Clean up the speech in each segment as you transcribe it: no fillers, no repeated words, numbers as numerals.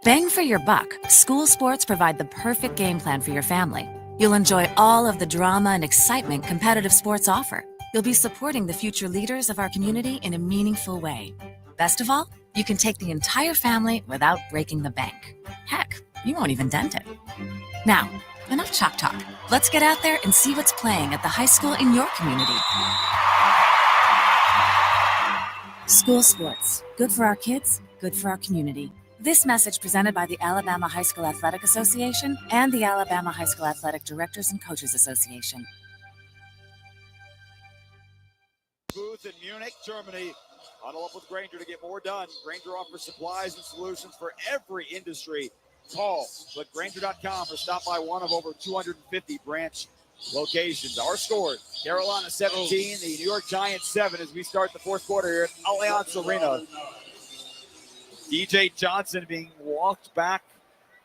Bang for your buck, school sports provide the perfect game plan for your family. You'll enjoy all of the drama and excitement competitive sports offer. You'll be supporting the future leaders of our community in a meaningful way. Best of all, you can take the entire family without breaking the bank. Heck, you won't even dent it. Now, enough chalk talk. Let's get out there and see what's playing at the high school in your community. School sports. Good for our kids, good for our community. This message presented by the Alabama High School Athletic Association and the Alabama High School Athletic Directors and Coaches Association. Booth in Munich, Germany. Huddle up with Grainger to get more done. Grainger offers supplies and solutions for every industry. Call, but Grainger.com or stop by one of over 250 branch locations. Our score, Carolina 17, the New York Giants 7 as we start the fourth quarter here at Allianz Arena. DJ Johnson being walked back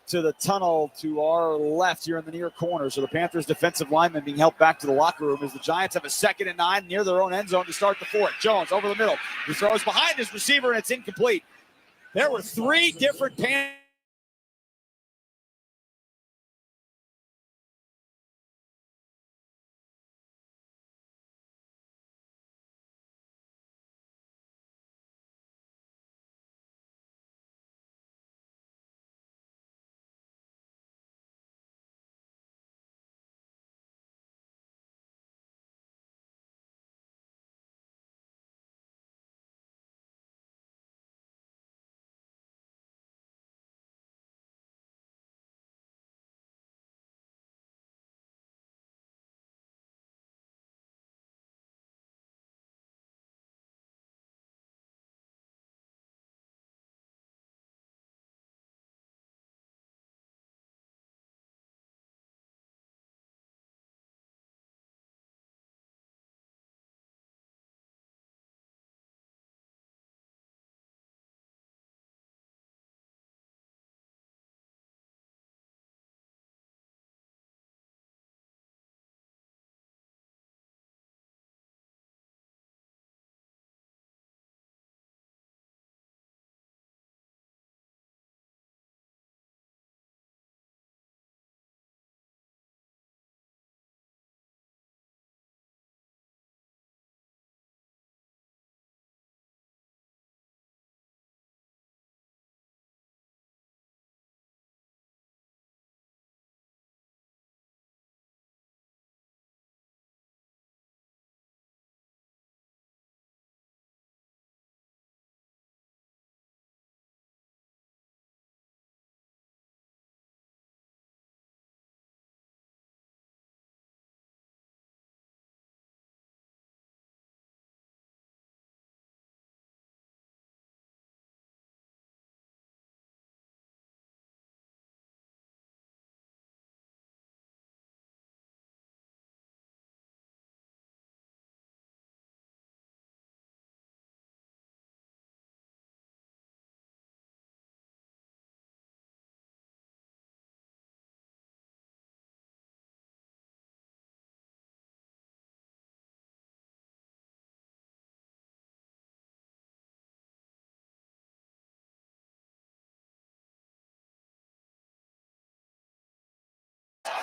to the tunnel to our left here in the near corner. So the Panthers defensive lineman being helped back to the locker room as the Giants have a 2nd and 9 near their own end zone to start the fourth. Jones over the middle. He throws behind his receiver and it's incomplete. There were 3 different Panthers.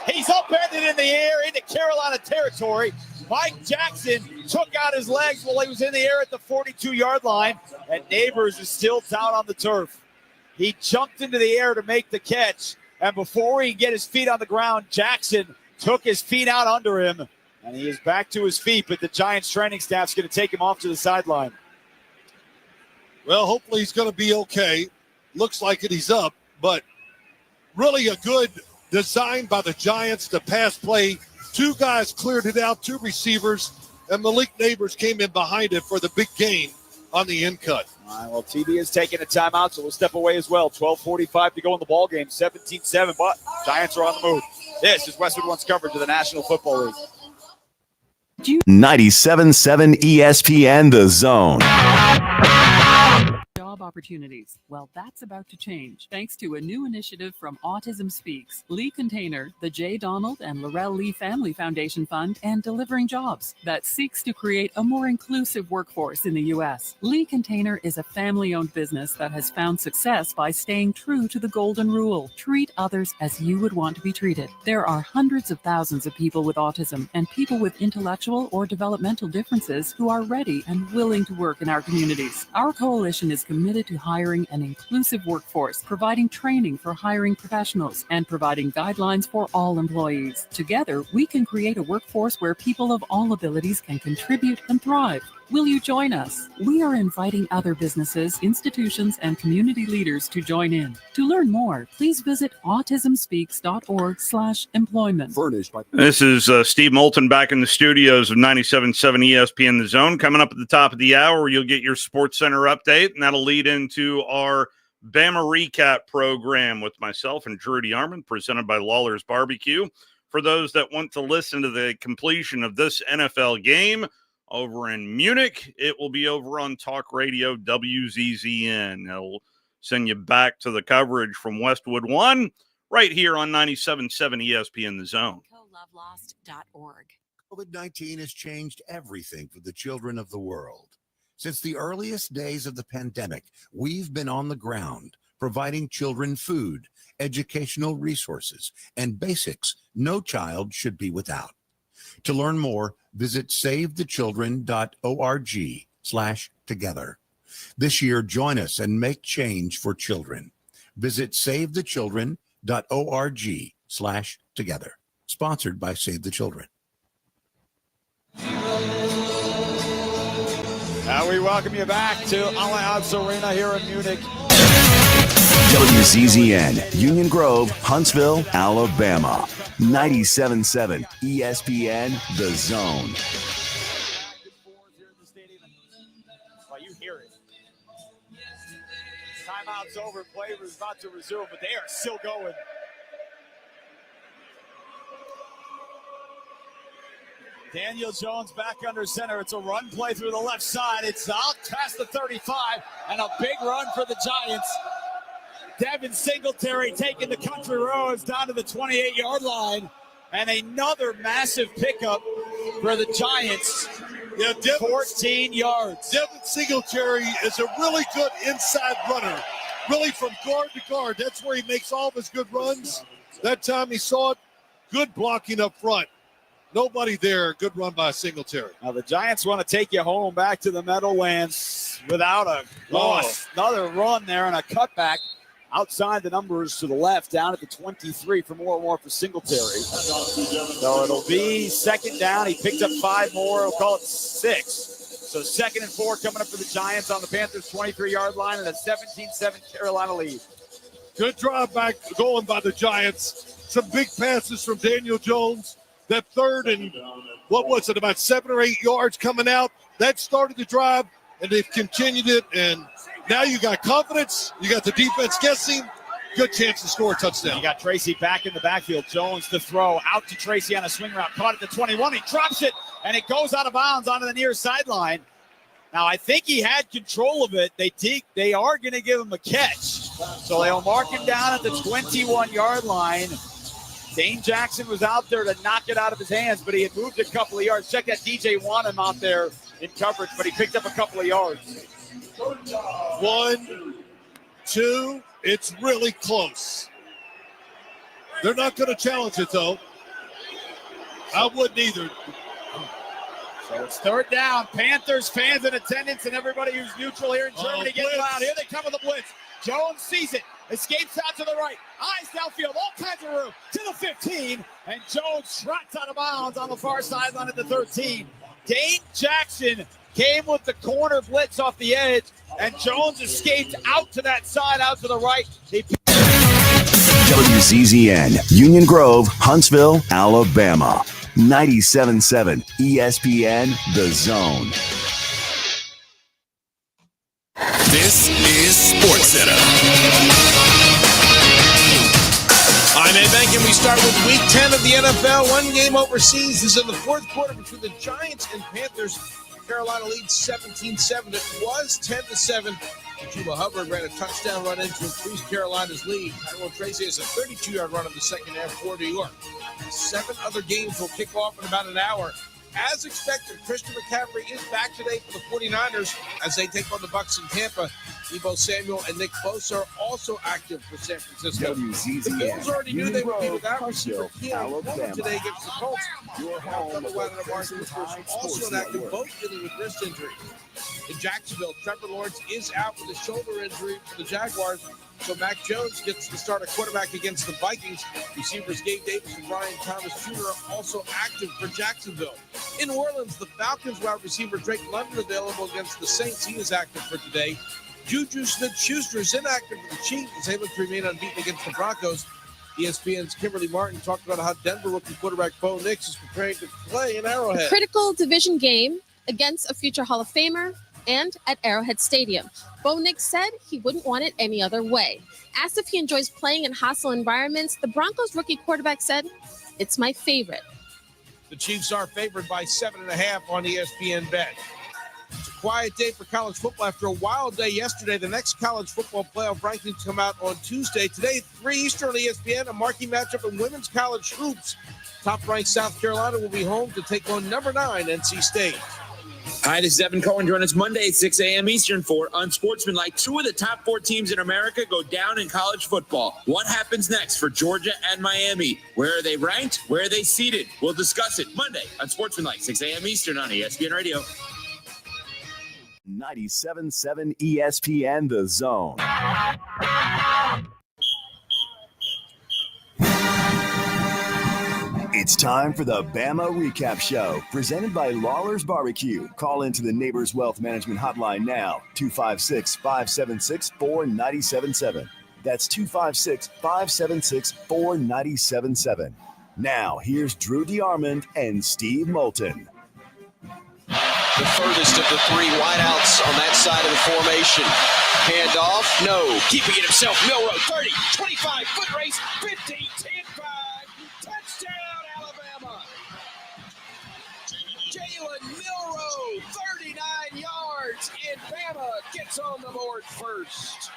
He's upended in the air into Carolina territory. Mike Jackson took out his legs while he was in the air at the 42-yard line, and Neighbors is still down on the turf. He jumped into the air to make the catch, and before he could get his feet on the ground, Jackson took his feet out under him, and he is back to his feet, but the Giants training staff's going to take him off to the sideline. Well, hopefully he's going to be okay. Looks like it, he's up, but really a good design by the Giants to pass play. 2 guys cleared it out, 2 receivers, and Malik Neighbors came in behind it for the big gain on the end cut. All right, well, TB is taking a timeout, so we'll step away as well. 12:45 to go in the ball game, 17-7, but Giants are on the move. This is Westwood One's coverage of the National Football League. 97.7 ESPN The Zone. Job opportunities. Well, that's about to change thanks to a new initiative from Autism Speaks, Lee Container, the J. Donald and Laurel Lee Family Foundation Fund, and Delivering Jobs that seeks to create a more inclusive workforce in the U.S. Lee Container is a family-owned business that has found success by staying true to the golden rule: treat others as you would want to be treated. There are hundreds of thousands of people with autism and people with intellectual or developmental differences who are ready and willing to work in our communities. Our coalition is committed to hiring an inclusive workforce, providing training for hiring professionals, and providing guidelines for all employees. Together, we can create a workforce where people of all abilities can contribute and thrive. Will you join us? We are inviting other businesses, institutions, and community leaders to join in. To learn more, please visit autismspeaks.org/employment. Furnished by. This is Steve Moulton back in the studios of 97.7 ESPN The Zone. Coming up at the top of the hour, you'll get your Sports Center update, and that'll lead into our Bama recap program with myself and Drew DeArmond, presented by Lawlers BBQ. For those that want to listen to the completion of this NFL game over in Munich, it will be over on Talk Radio WZZN. It'll send you back to the coverage from Westwood 1 right here on 97.7 ESPN The Zone. CoLoveLost.org. COVID-19 has changed everything for the children of the world. Since the earliest days of the pandemic, we've been on the ground, providing children food, educational resources, and basics no child should be without. To learn more, visit savethechildren.org/together. This year, join us and make change for children. Visit savethechildren.org/together. Sponsored by Save the Children. Now we welcome you back to Allianz Arena here in Munich. WZZN, Union Grove, Huntsville, Alabama. 97.7 ESPN The Zone. Well, you hear it. Timeout's over. Play was about to resume, but they are still going. Daniel Jones back under center. It's a run play through the left side. It's out past the 35, and a big run for the Giants. Devin Singletary taking the country roads down to the 28-yard line, and another massive pickup for the Giants. Yeah, 14 yards. Devin Singletary is a really good inside runner, really from guard to guard. That's where he makes all of his good runs. That time he saw it, good blocking up front. Nobody there. Good run by Singletary. Now the Giants want to take you home back to the Meadowlands without a loss. Another run there and a cutback outside the numbers to the left, down at the 23 for more for Singletary. So it'll be second down. He picked up 5 more. We'll call it 6. So 2nd and 4 coming up for the Giants on the Panthers' 23-yard line and a 17-7 Carolina lead. Good drive back going by the Giants. Some big passes from Daniel Jones. That third and, about 7 or 8 yards coming out. That started the drive, and they've continued it. And now you got confidence. You got the defense guessing. Good chance to score a touchdown. You got Tracy back in the backfield. Jones to throw out to Tracy on a swing route. Caught at the 21. He drops it, and it goes out of bounds onto the near sideline. Now, I think he had control of it. They are going to give him a catch. So they'll mark him down at the 21-yard line. Dane Jackson was out there to knock it out of his hands, but he had moved a couple of yards. Check that DJ Wanham out there in coverage, but he picked up a couple of yards. 1, 2, it's really close. They're not going to challenge it, though. I wouldn't either. So it's 3rd down. Panthers fans in attendance and everybody who's neutral here in Germany getting loud. Here they come with the blitz. Jones sees it. Escapes out to the right. Eyes downfield. All kinds of room. To the 15. And Jones trots out of bounds on the far sideline at the 13. Dane Jackson came with the corner blitz off the edge. And Jones escaped out to that side, out to the right. WZZN, Union Grove, Huntsville, Alabama. 97.7 ESPN The Zone. This is Sports Center. I'm Ed Bank, and we start with Week 10 of the NFL. One game overseas is in the 4th quarter between the Giants and Panthers. South Carolina leads 17-7. It was 10-7. Chuba Hubbard ran a touchdown run in to increase Carolina's lead. Tyrone Tracy has a 32-yard run in the second half for New York. 7 other games will kick off in about an hour. As expected, Christian McCaffrey is back today for the 49ers as they take on the Bucs in Tampa. Deebo Samuel and Nick Bosa are also active for San Francisco. The Bills already knew they would be without receiver Keon Coleman today against the Colts. Also inactive, both dealing with wrist injuries. In Jacksonville, Trevor Lawrence is out with a shoulder injury for the Jaguars. So Mac Jones gets to start a quarterback against the Vikings. Receivers Gabe Davis and Brian Thomas Jr. are also active for Jacksonville. In New Orleans, the Falcons wide receiver Drake London available against the Saints. He is active for today. Juju Smith-Schuster is inactive for the Chiefs as they look to remain unbeaten against the Broncos. ESPN's Kimberly Martin talked about how Denver rookie quarterback Bo Nix is preparing to play in Arrowhead. Critical division game against a future Hall of Famer and at Arrowhead Stadium. Bo Nix said he wouldn't want it any other way. Asked if he enjoys playing in hostile environments, the Broncos rookie quarterback said, "It's my favorite." The Chiefs are favored by 7.5 on ESPN Bet. It's a quiet day for college football after a wild day yesterday. The next college football playoff rankings come out on Tuesday. Today, 3 Eastern on ESPN, a marquee matchup in women's college hoops. Top-ranked South Carolina will be home to take on number 9 NC State. Hi, this is Evan Cohen. Join us Monday at 6 a.m. Eastern for Unsportsmanlike. 2 of the top 4 teams in America go down in college football. What happens next for Georgia and Miami? Where are they ranked? Where are they seated? We'll discuss it Monday on Sportsmanlike, 6 a.m. Eastern on ESPN Radio. 97.7 ESPN The Zone. It's time for the Bama Recap Show, presented by Lawlers Barbecue. Call into the Neighbors Wealth Management Hotline now, 256-576-4977. That's 256-576-4977. Now, here's Drew DeArmond and Steve Moulton. The furthest of the 3 wideouts on that side of the formation. Handoff, no. Keeping it himself, Milroe, 30, 25, foot race, 15, 10-5. Touchdown, Alabama. Jalen Milroe, 39 yards, and Bama gets on the board first.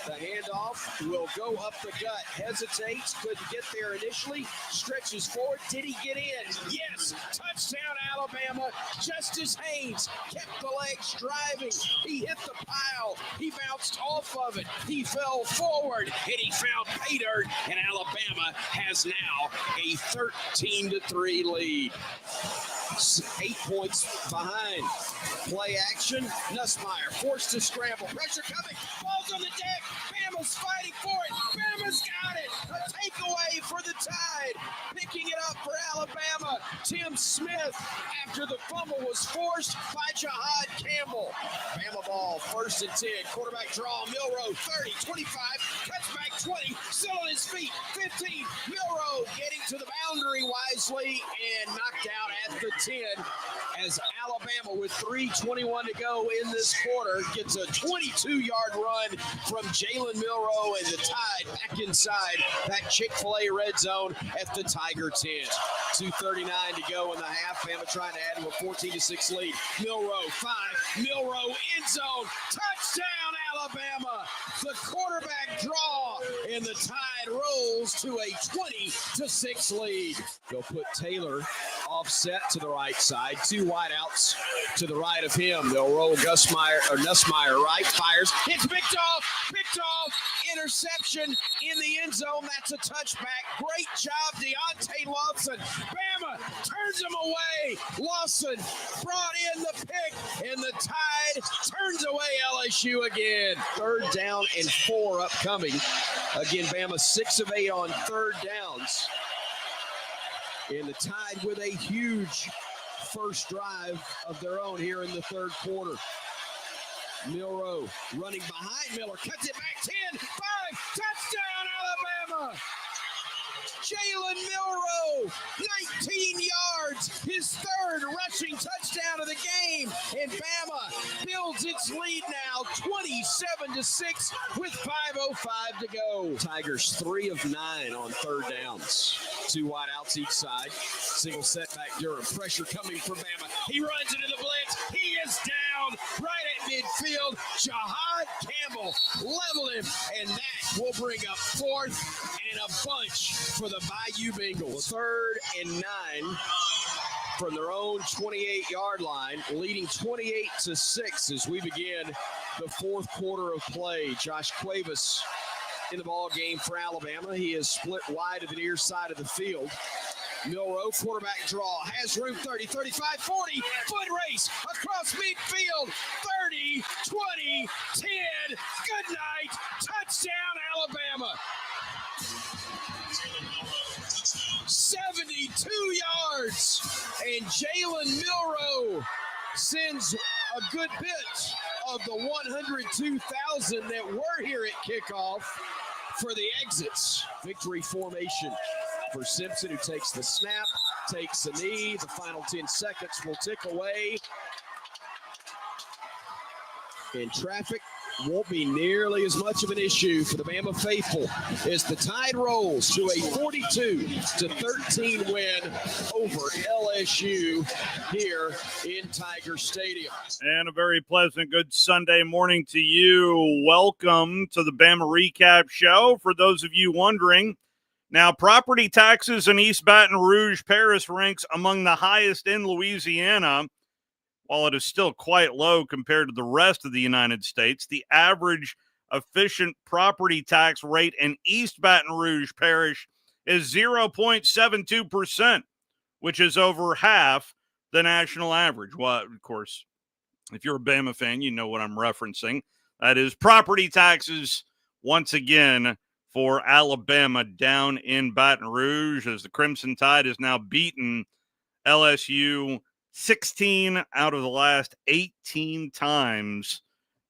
The handoff will go up the gut. Hesitates, couldn't get there initially. Stretches forward. Did he get in? Yes. Touchdown, Alabama. Justice Haynes kept the legs driving. He hit the pile. He bounced off of it. He fell forward, and he found pay dirt. And Alabama has now a 13-3 lead. 8 points behind. Play action. Nussmeier forced to scramble. Pressure coming. Ball's on the deck. Bama's fighting for it. Bama's got it. A takeaway for the Tide. Picking it up for Alabama. Tim Smith after the fumble was forced by Jahad Campbell. Bama ball, 1st and 10. Quarterback draw. Milroe, 30, 25. Cuts back 20. Still on his feet. 15. Milroe getting to the boundary wisely and knocked out at the 10 as Alabama with 3:21 to go in this quarter gets a 22-yard run from Jalen Milroe, and the Tide back inside that Chick-fil-A red zone at the Tiger 10. 2:39 to go in the half. Bama trying to add to a 14-6 lead. Milroe 5. Milroe end zone. Touchdown, Alabama. The quarterback draw, and the Tide rolls to a 20-6 lead. They'll put Taylor offset to the right side. 2 wideouts to the right of him. They'll roll Nussmeier right. Fires. It's picked off. Interception in the end zone. That's a touchback. Great job, Deontay Lawson. Bama turns him away. Lawson brought in the pick, and the Tide turns away LSU again. 3rd down and 4 upcoming. Again, Bama 6 of 8 on 3rd downs. And the Tide with a huge first drive of their own here in the 3rd quarter. Milroe running behind Miller, cuts it back 10, 5, touchdown Alabama! Jalen Milroe, 19 yards, his 3rd rushing touchdown of the game, and Bama builds its lead now 27-6 with 5:05 to go. Milroe. Tigers 3 of 9 on third downs. 2 wide outs each side. Single setback Durham. Pressure coming from Bama. He runs into the blitz. He is down right at midfield. Jahad Campbell leveled him, and that will bring up 4th and a bunch for the Bayou Bengals. 3rd and 9 from their own 28-yard line, leading 28-6 as we begin the 4th quarter of play. Josh Cuevas in the ball game for Alabama. He is split wide to the near side of the field. Milroe, quarterback draw, has room 30, 35, 40, foot race across midfield, 30, 20, 10, good night, touchdown Alabama. 72 yards, and Jalen Milroe sends a good bit of the 102,000 that were here at kickoff for the exits. Victory formation for Simpson, who takes the snap, takes the knee. The final 10 seconds will tick away. And traffic won't be nearly as much of an issue for the Bama faithful as the Tide rolls to a 42-13 win over LSU here in Tiger Stadium. And a very pleasant good Sunday morning to you. Welcome to the Bama Recap Show. For those of you wondering, now property taxes in East Baton Rouge Parish ranks among the highest in Louisiana. While it is still quite low compared to the rest of the United States, the average efficient property tax rate in East Baton Rouge Parish is 0.72%, which is over half the national average. Well, of course, if you're a Bama fan, you know what I'm referencing. That is property taxes, once again, for Alabama down in Baton Rouge, as the Crimson Tide has now beaten LSU 16 out of the last 18 times,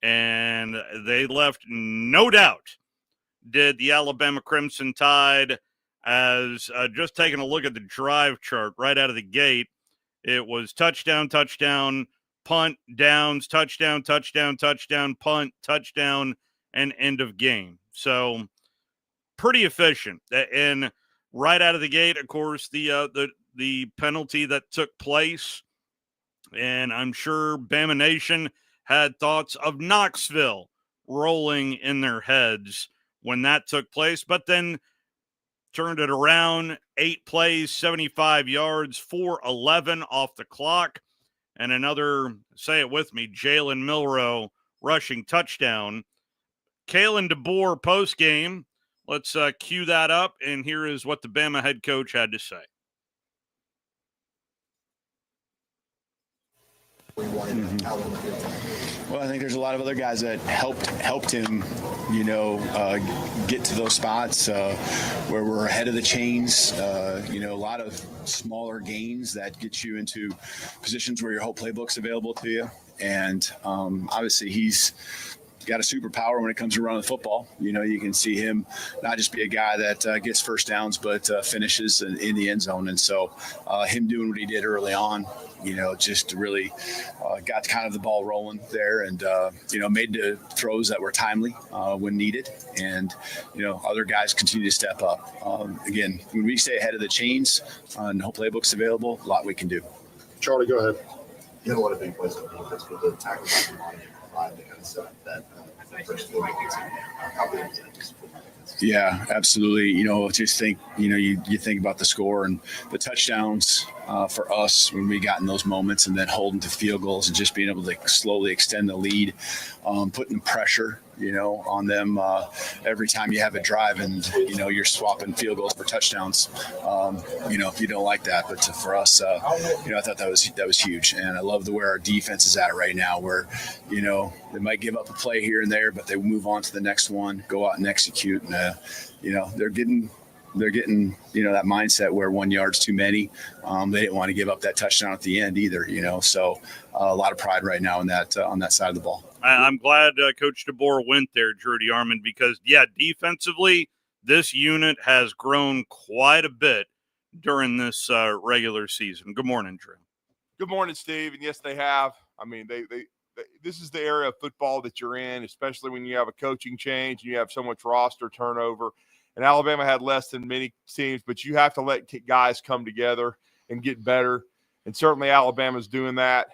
and they left no doubt, did the Alabama Crimson Tide, as just taking a look at the drive chart right out of the gate. It was touchdown, touchdown, punt, downs, touchdown, touchdown, touchdown, punt, touchdown, and end of game. So pretty efficient. And right out of the gate, of course, the penalty that took place, and I'm sure Bama Nation had thoughts of Knoxville rolling in their heads when that took place, but then turned it around. 8 plays, 75 yards, 4:11 off the clock, and another, say it with me, Jalen Milroe rushing touchdown. Kalen DeBoer postgame. Let's cue that up, and here is what the Bama head coach had to say. Well, I think there's a lot of other guys that helped him, get to those spots where we're ahead of the chains. A lot of smaller gains that get you into positions where your whole playbook's available to you. And obviously he's got a superpower when it comes to running the football. You can see him not just be a guy that gets first downs, but finishes in the end zone. And so him doing what he did early on, just really got kind of the ball rolling there, and made the throws that were timely when needed. And other guys continue to step up. Again, when we stay ahead of the chains and the whole playbook's available, a lot we can do. Charlie, go ahead. You had a lot of big plays on defense with the tackle to kind of set up that first 4 minutes. How big was that? Yeah, absolutely. Just think, you think about the score and the touchdowns for us when we got in those moments, and then holding to field goals and just being able to slowly extend the lead, putting pressure, on them every time you have a drive, and, you're swapping field goals for touchdowns. If you don't like that, but for us, I thought that was huge. And I love where our defense is at right now, where, they might give up a play here and there, but they move on to the next one, go out and execute. And, they're getting that mindset where 1 yard's too many. They didn't want to give up that touchdown at the end either, so a lot of pride right now on that side of the ball. I'm glad Coach DeBoer went there, Jordy Armand, because, defensively, this unit has grown quite a bit during this regular season. Good morning, Drew. Good morning, Steve. And yes, they have. I mean, they this is the era of football that you're in, especially when you have a coaching change and you have so much roster turnover. And Alabama had less than many teams, but you have to let guys come together and get better. And certainly Alabama's doing that.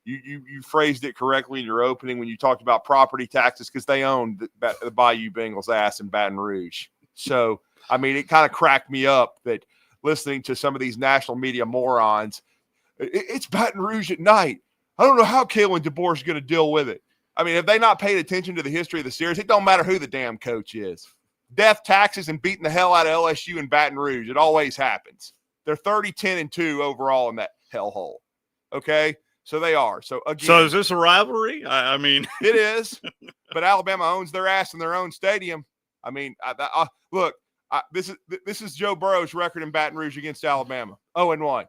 You phrased it correctly in your opening when you talked about property taxes, because they own the Bayou Bengals ass in Baton Rouge. So, I mean, it kind of cracked me up that listening to some of these national media morons, it's Baton Rouge at night. I don't know how Kalen DeBoer is going to deal with it. I mean, have they not paid attention to the history of the series? It don't matter who the damn coach is. Death, taxes, and beating the hell out of LSU and Baton Rouge. It always happens. They're 30-10-2 overall in that hellhole. Okay? So they are. So, again. So is this a rivalry? I mean. It is. But Alabama owns their ass in their own stadium. I mean, look, this is Joe Burrow's record in Baton Rouge against Alabama. 0-1.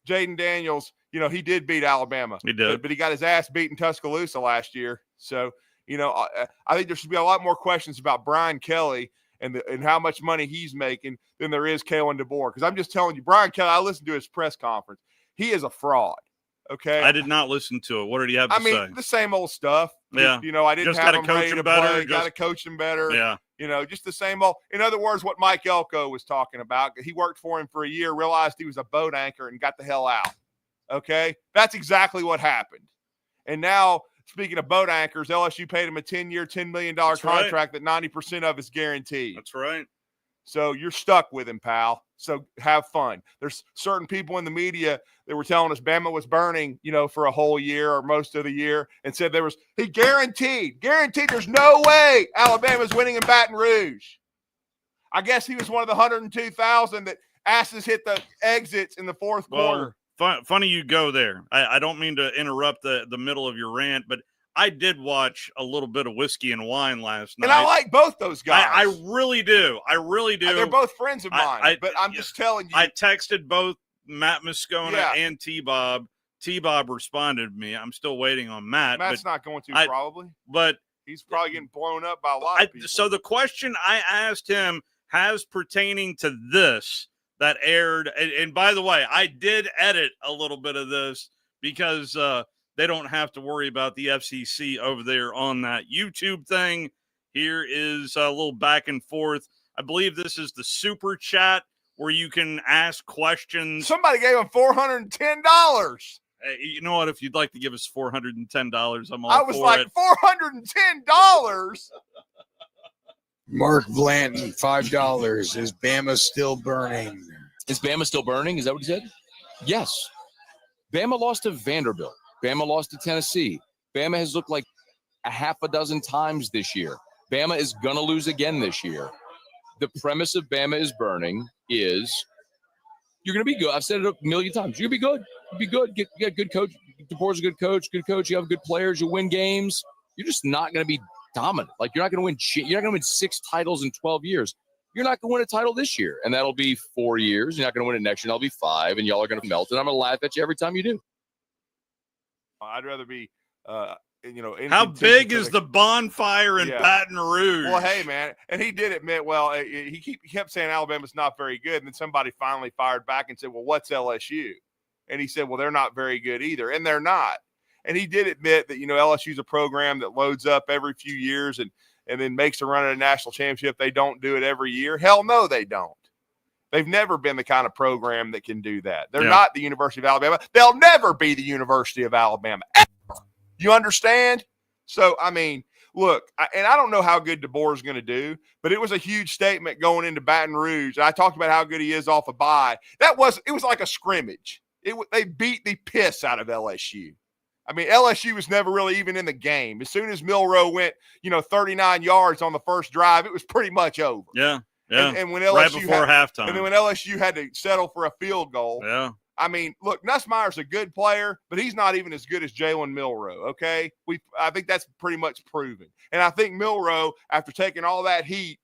Jaden Daniels, he did beat Alabama. He did. But he got his ass beat in Tuscaloosa last year. So, I think there should be a lot more questions about Brian Kelly and how much money he's making than there is Kalen DeBoer. Because I'm just telling you, Brian Kelly, I listened to his press conference. He is a fraud. Okay. I did not listen to it. What did he have to say? The same old stuff. Yeah. I didn't just have him ready to better, play. Got to coach him better. Yeah. Just the same old. In other words, what Mike Elko was talking about. He worked for him for a year, realized he was a boat anchor, and got the hell out. Okay? That's exactly what happened. And now, speaking of boat anchors, LSU paid him a 10-year, $10 million contract that 90% of is guaranteed. That's right. So you're stuck with him, pal. So have fun. There's certain people in the media that were telling us Bama was burning, for a whole year or most of the year, and said he guaranteed there's no way Alabama's winning in Baton Rouge. I guess he was one of the 102,000 that asses hit the exits in the fourth quarter. Funny you go there. I don't mean to interrupt the middle of your rant, but I did watch a little bit of Whiskey and Wine last night. And I like both those guys. I really do. I really do. They're both friends of mine, but I'm just telling you. I texted both Matt Moscona and T-Bob. T-Bob responded to me. I'm still waiting on Matt. Matt's not going to probably. But he's probably getting blown up by a lot of people. So the question I asked him has pertaining to this that aired. And by the way, I did edit a little bit of this because they don't have to worry about the FCC over there on that YouTube thing. Here is a little back and forth. I believe this is the super chat where you can ask questions. Somebody gave him $410. Hey, you know what? If you'd like to give us $410, I'm all for it. I was like, $410? Mark Blanton, $5. Is Bama still burning? Is Bama still burning? Is that what he said? Yes. Bama lost to Vanderbilt. Bama lost to Tennessee. Bama has looked like a half a dozen times this year. Bama is going to lose again this year. The premise of Bama is burning is you're going to be good. I've said it a million times. You're going to be good. You'll be good. You get good coach. DeBoer's a good coach. Good coach. You have good players. You win games. You're just not going to be dominant. Like you're not going to win shit. You're not going to win 6 titles in 12 years. You're not going to win a title this year, and that'll be 4 years. You're not going to win it next year. That'll be 5, and y'all are going to melt. And I'm going to laugh at you every time you do. I'd rather be, how big is the bonfire in Baton Rouge? Well, hey, man, and he did admit, he kept saying Alabama's not very good, and then somebody finally fired back and said, well, what's LSU? And he said, well, they're not very good either, and they're not. And he did admit that, LSU's a program that loads up every few years and then makes a run at a national championship. They don't do it every year. Hell no, they don't. They've never been the kind of program that can do that. They're not the University of Alabama. They'll never be the University of Alabama. Ever. You understand? So, I mean, look, and I don't know how good DeBoer is going to do, but it was a huge statement going into Baton Rouge. I talked about how good he is off a bye. It was like a scrimmage. They beat the piss out of LSU. I mean, LSU was never really even in the game. As soon as Milroe went, 39 yards on the first drive, it was pretty much over. Yeah. Yeah. And when LSU right before halftime. And then when LSU had to settle for a field goal. Yeah. I mean, look, Nussmeier's a good player, but he's not even as good as Jalen Milroe, okay? I think that's pretty much proven. And I think Milroe, after taking all that heat,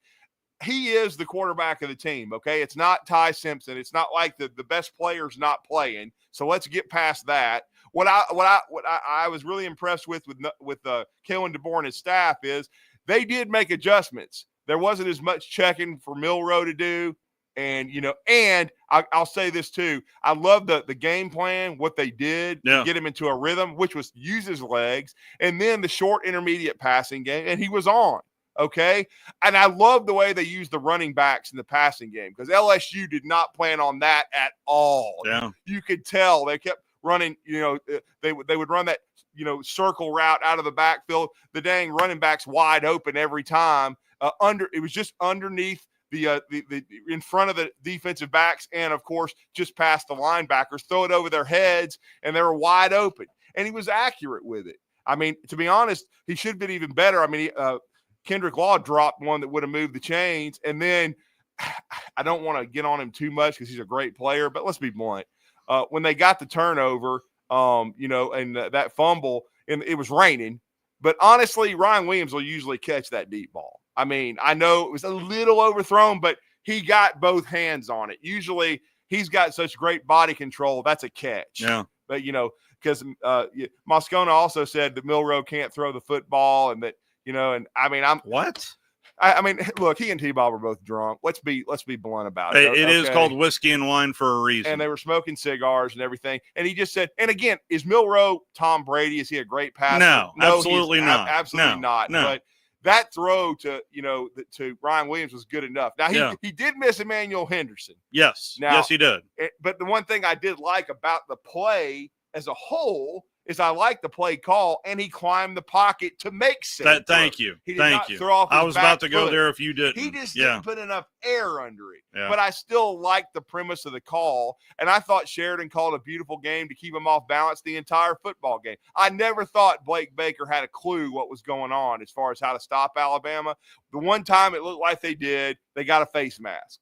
he is the quarterback of the team, okay? It's not Ty Simpson. It's not like the best player's not playing. So let's get past that. What I was really impressed with Kalen DeBoer and his staff is they did make adjustments. There wasn't as much checking for Milroe to do. And, I'll say this too. I love the game plan, what they did to get him into a rhythm, which was use his legs, and then the short intermediate passing game. And he was on. Okay. And I love the way they used the running backs in the passing game because LSU did not plan on that at all. Yeah. You could tell they kept running, they would run that, circle route out of the backfield. The dang running back's wide open every time. It was just underneath the in front of the defensive backs and, of course, just past the linebackers, throw it over their heads, and they were wide open. And he was accurate with it. I mean, to be honest, he should have been even better. I mean, Kendrick Law dropped one that would have moved the chains. And then I don't want to get on him too much because he's a great player, but let's be blunt. When they got the turnover, and that fumble, and it was raining, but honestly, Ryan Williams will usually catch that deep ball. I mean, I know it was a little overthrown, but he got both hands on it. Usually he's got such great body control. That's a catch. Yeah. But, because Moscona also said that Milroe can't throw the football and that, and I mean, I mean, look, he and T-Bob were both drunk. Let's be blunt about it. It is called whiskey and wine for a reason. And they were smoking cigars and everything. And he just said, and again, is Milroe Tom Brady? Is he a great passer? No, absolutely not. Absolutely not. No. But that throw to Ryan Williams was good enough. Now he did miss Emmanuel Henderson. Yes. Yes, he did. But the one thing I did like about the play as a whole is I like the play call, and he climbed the pocket to make sense. Thank you. He did Thank not you. throw off his I was about to back go foot. there if you didn't. He just didn't put enough air under it. Yeah. But I still like the premise of the call, and I thought Sheridan called a beautiful game to keep him off balance the entire football game. I never thought Blake Baker had a clue what was going on as far as how to stop Alabama. The one time it looked like they did, they got a face mask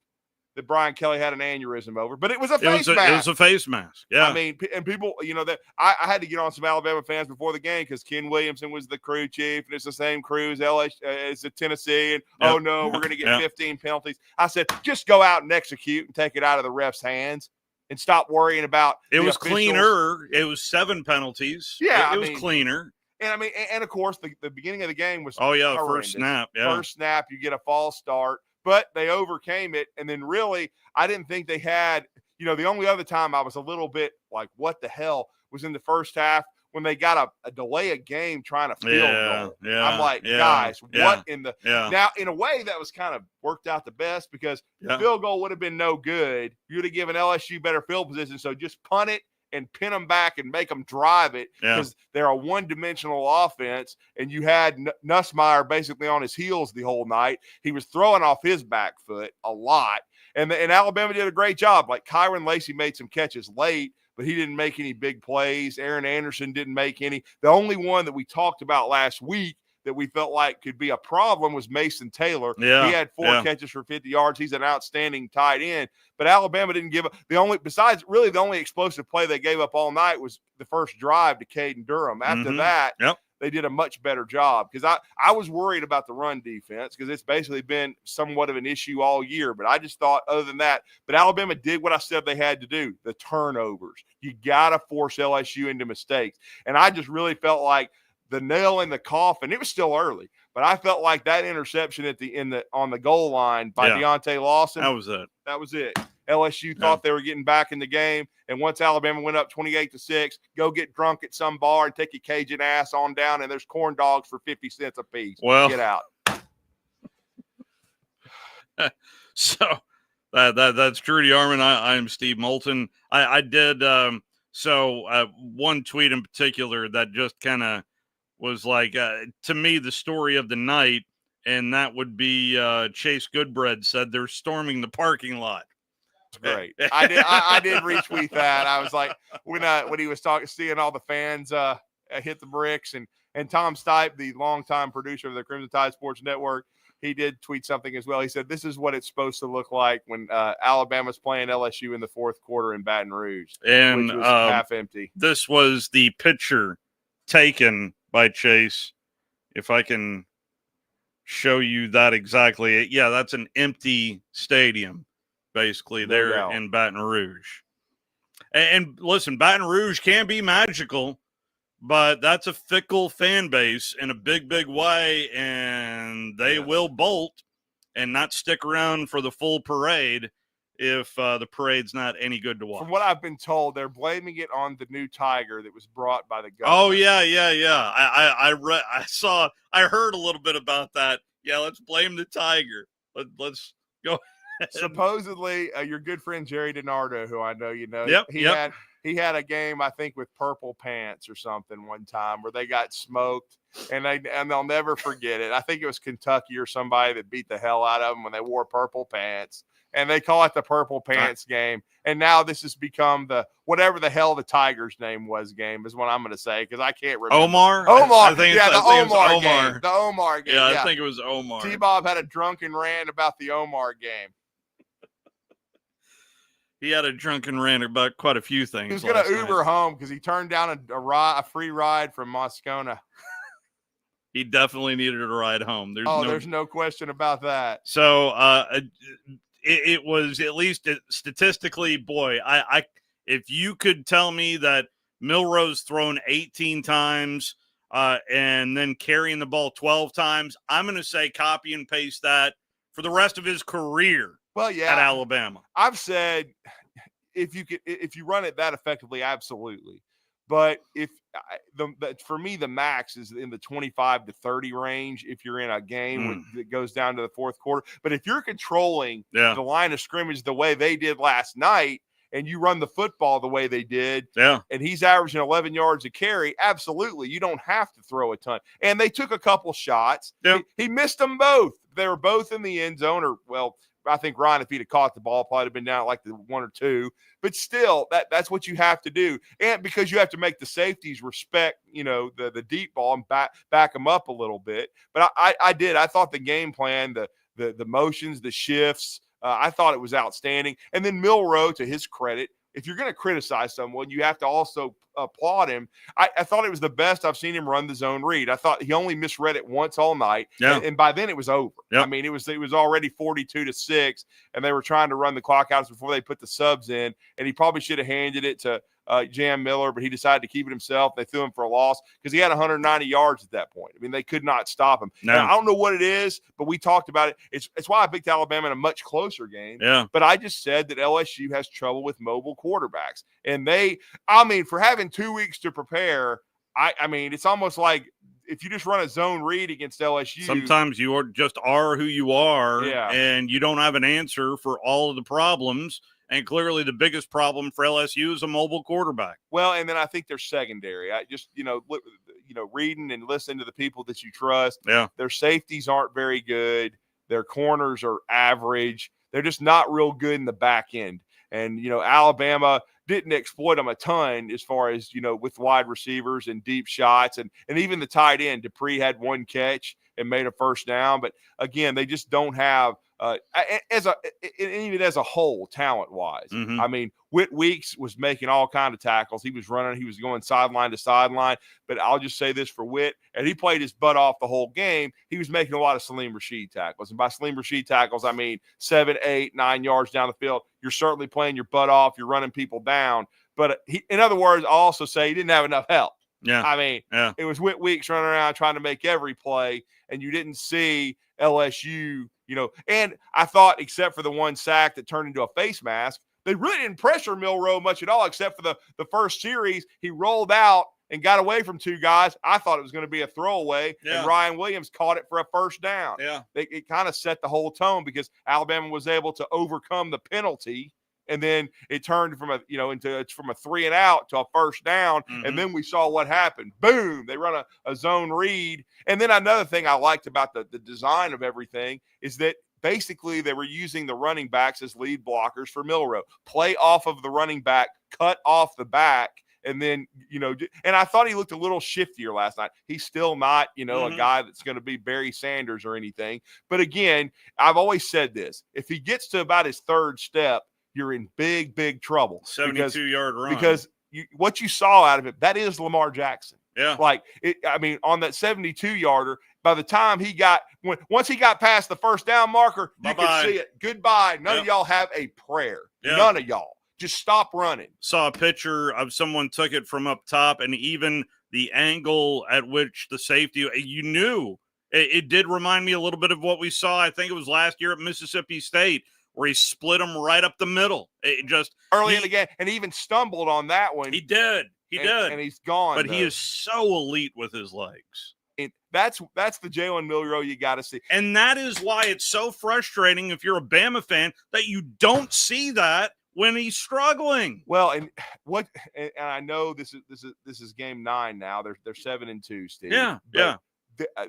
that Brian Kelly had an aneurysm over, but it was a face mask. It was a face mask. Yeah. I mean, and people, that I had to get on some Alabama fans before the game because Ken Williamson was the crew chief, and it's the same crew as as the Tennessee. And oh no, we're going to get 15 penalties. I said, just go out and execute and take it out of the refs' hands and stop worrying about. It was cleaner. It was 7 penalties. Yeah, it was cleaner. And I mean, and of course, the beginning of the game was horrendous. First snap. Yeah, first snap, you get a false start. But they overcame it. And then really, I didn't think they had, the only other time I was a little bit like, what the hell, was in the first half when they got a delay of game trying to field goal. Yeah, I'm like, guys, what in the – Now, in a way, that was kind of worked out the best because the field goal would have been no good. You would have given LSU better field position. So just punt it and pin them back and make them drive it because they're a one-dimensional offense, and you had Nussmeier basically on his heels the whole night. He was throwing off his back foot a lot, and Alabama did a great job. Like Kyron Lacey made some catches late, but he didn't make any big plays. Aaron Anderson didn't make any. The only one that we talked about last week that we felt like could be a problem was Mason Taylor. Yeah, he had 4 catches for 50 yards. He's an outstanding tight end. But Alabama didn't give up. The only explosive play they gave up all night was the first drive to Caden Durham. After that, they did a much better job because I was worried about the run defense because it's basically been somewhat of an issue all year. But I just thought other than that, but Alabama did what I said they had to do, the turnovers. You got to force LSU into mistakes. And I just really felt like the nail in the coffin. It was still early, but I felt like that interception on the goal line by Deontay Lawson. That was it. That was it. LSU thought they were getting back in the game, and once Alabama went up 28-6, go get drunk at some bar and take your Cajun ass on down, and there's corn dogs for 50 cents a piece. Well, get out. So that's Trudy Armin. I'm Steve Moulton. I did one tweet in particular that just kind of was like, to me, the story of the night, and that would be Chase Goodbread said they're storming the parking lot. Great. I did retweet that. I was like, when he was seeing all the fans hit the bricks, and Tom Stipe, the longtime producer of the Crimson Tide Sports Network, he did tweet something as well. He said, this is what it's supposed to look like when Alabama's playing LSU in the fourth quarter in Baton Rouge, and which was half empty. This was the picture taken by Chase. If I can show you that exactly. Yeah, that's an empty stadium, basically, there in Baton Rouge. And listen, Baton Rouge can be magical, but that's a fickle fan base in a big, big way, and they will bolt and not stick around for the full parade. if the parade's not any good to watch. From what I've been told, they're blaming it on the new tiger that was brought by the government. Oh yeah. I heard a little bit about that. Yeah, let's blame the tiger. Let's go. Supposedly, your good friend Jerry DiNardo, who I know you know, he had a game, I think, with Purple Pants or something one time where they got smoked, and they'll never forget it. I think it was Kentucky or somebody that beat the hell out of them when they wore purple pants, and they call it the Purple Pants game. And now this has become the whatever the hell the Tiger's name was game is what I'm going to say because I can't remember. Omar. I think the Omar game. Omar. The Omar game. Yeah, I think it was Omar. T-Bob had a drunken rant about the Omar game. He had a drunken rant about quite a few things. He was going to Uber home because he turned down a free ride from Moscona. He definitely needed a ride home. There's no question about that. So it was at least statistically, boy, I if you could tell me that Milroe's thrown 18 times and then carrying the ball 12 times, I'm going to say copy and paste that for the rest of his career. Well, yeah, at Alabama. I've said if you run it that effectively, absolutely. But for me, the max is in the 25 to 30 range if you're in a game that goes down to the fourth quarter. But if you're controlling the line of scrimmage the way they did last night, and you run the football the way they did, and he's averaging 11 yards a carry, absolutely, you don't have to throw a ton. And they took a couple shots. He missed them both. They were both in the end zone, or well, I think Ryan, if he'd have caught the ball, probably have been down like the 1 or 2. But still, that's what you have to do, and because you have to make the safeties respect, the deep ball and back them up a little bit. But I thought the game plan, the motions, the shifts, I thought it was outstanding. And then Milroe, to his credit, if you're going to criticize someone, you have to also applaud him. I thought it was the best I've seen him run the zone read. I thought he only misread it once all night, and by then it was over. I mean, it was already 42-6, and they were trying to run the clock out before they put the subs in, and he probably should have handed it to Jam Miller, but he decided to keep it himself. They threw him for a loss because he had 190 yards at that point. I mean, they could not stop him. No. I don't know what it is, but we talked about it. It's why I picked Alabama in a much closer game. Yeah. But I just said that LSU has trouble with mobile quarterbacks. And for having 2 weeks to prepare, I mean, it's almost like if you just run a zone read against LSU. Sometimes you are who you are, Yeah. and you don't have an answer for all of the problems. And clearly the biggest problem for LSU is a mobile quarterback. Well, and then I think they're secondary. I just, reading and listening to the people that you trust. Yeah. Their safeties aren't very good. Their corners are average. They're just not real good in the back end. And, Alabama didn't exploit them a ton as far as, with wide receivers and deep shots. And even the tight end, Dupree had one catch and made a first down. But, again, they just don't have even as a whole, talent-wise. Mm-hmm. I mean, Whit Weeks was making all kinds of tackles. He was running. He was going sideline to sideline. But I'll just say this for Whit, and he played his butt off the whole game. He was making a lot of Salim Rashid tackles. And by Salim Rashid tackles, I mean 7, 8, 9 yards down the field. You're certainly playing your butt off. You're running people down. But in other words, I'll also say he didn't have enough help. Yeah. I mean, It was Whit Weeks running around trying to make every play, and you didn't see LSU, and I thought except for the one sack that turned into a face mask, they really didn't pressure Milroe much at all, except for the first series. He rolled out and got away from 2 guys. I thought it was going to be a throwaway, and Ryan Williams caught it for a first down. Yeah. It kind of set the whole tone because Alabama was able to overcome the penalty. And then it turned from a 3 and out to a first down. Mm-hmm. And then we saw what happened. Boom. They run a zone read. And then another thing I liked about the design of everything is that basically they were using the running backs as lead blockers for Milroe. Play off of the running back, cut off the back. And then, and I thought he looked a little shiftier last night. He's still not, Mm-hmm. a guy that's going to be Barry Sanders or anything. But again, I've always said this. If he gets to about his third step, you're in big, big trouble. 72-yard run. Because what you saw out of it, that is Lamar Jackson. Yeah. On that 72-yarder, by the time once he got past the first down marker, you could see it. Goodbye. None of y'all have a prayer. Yeah. None of y'all. Just stop running. Saw a picture of someone took it from up top, and even the angle at which the safety, you knew. It did remind me a little bit of what we saw, I think it was last year at Mississippi State, where he split him right up the middle. It just early in the game, and he even stumbled on that one. He did. He did. And he's gone. But he is so elite with his legs. That's the Jalen Milroe you got to see. And that is why it's so frustrating if you're a Bama fan that you don't see that when he's struggling. Well, and I know this is game 9 now. They're 7-2, Steve. Yeah, but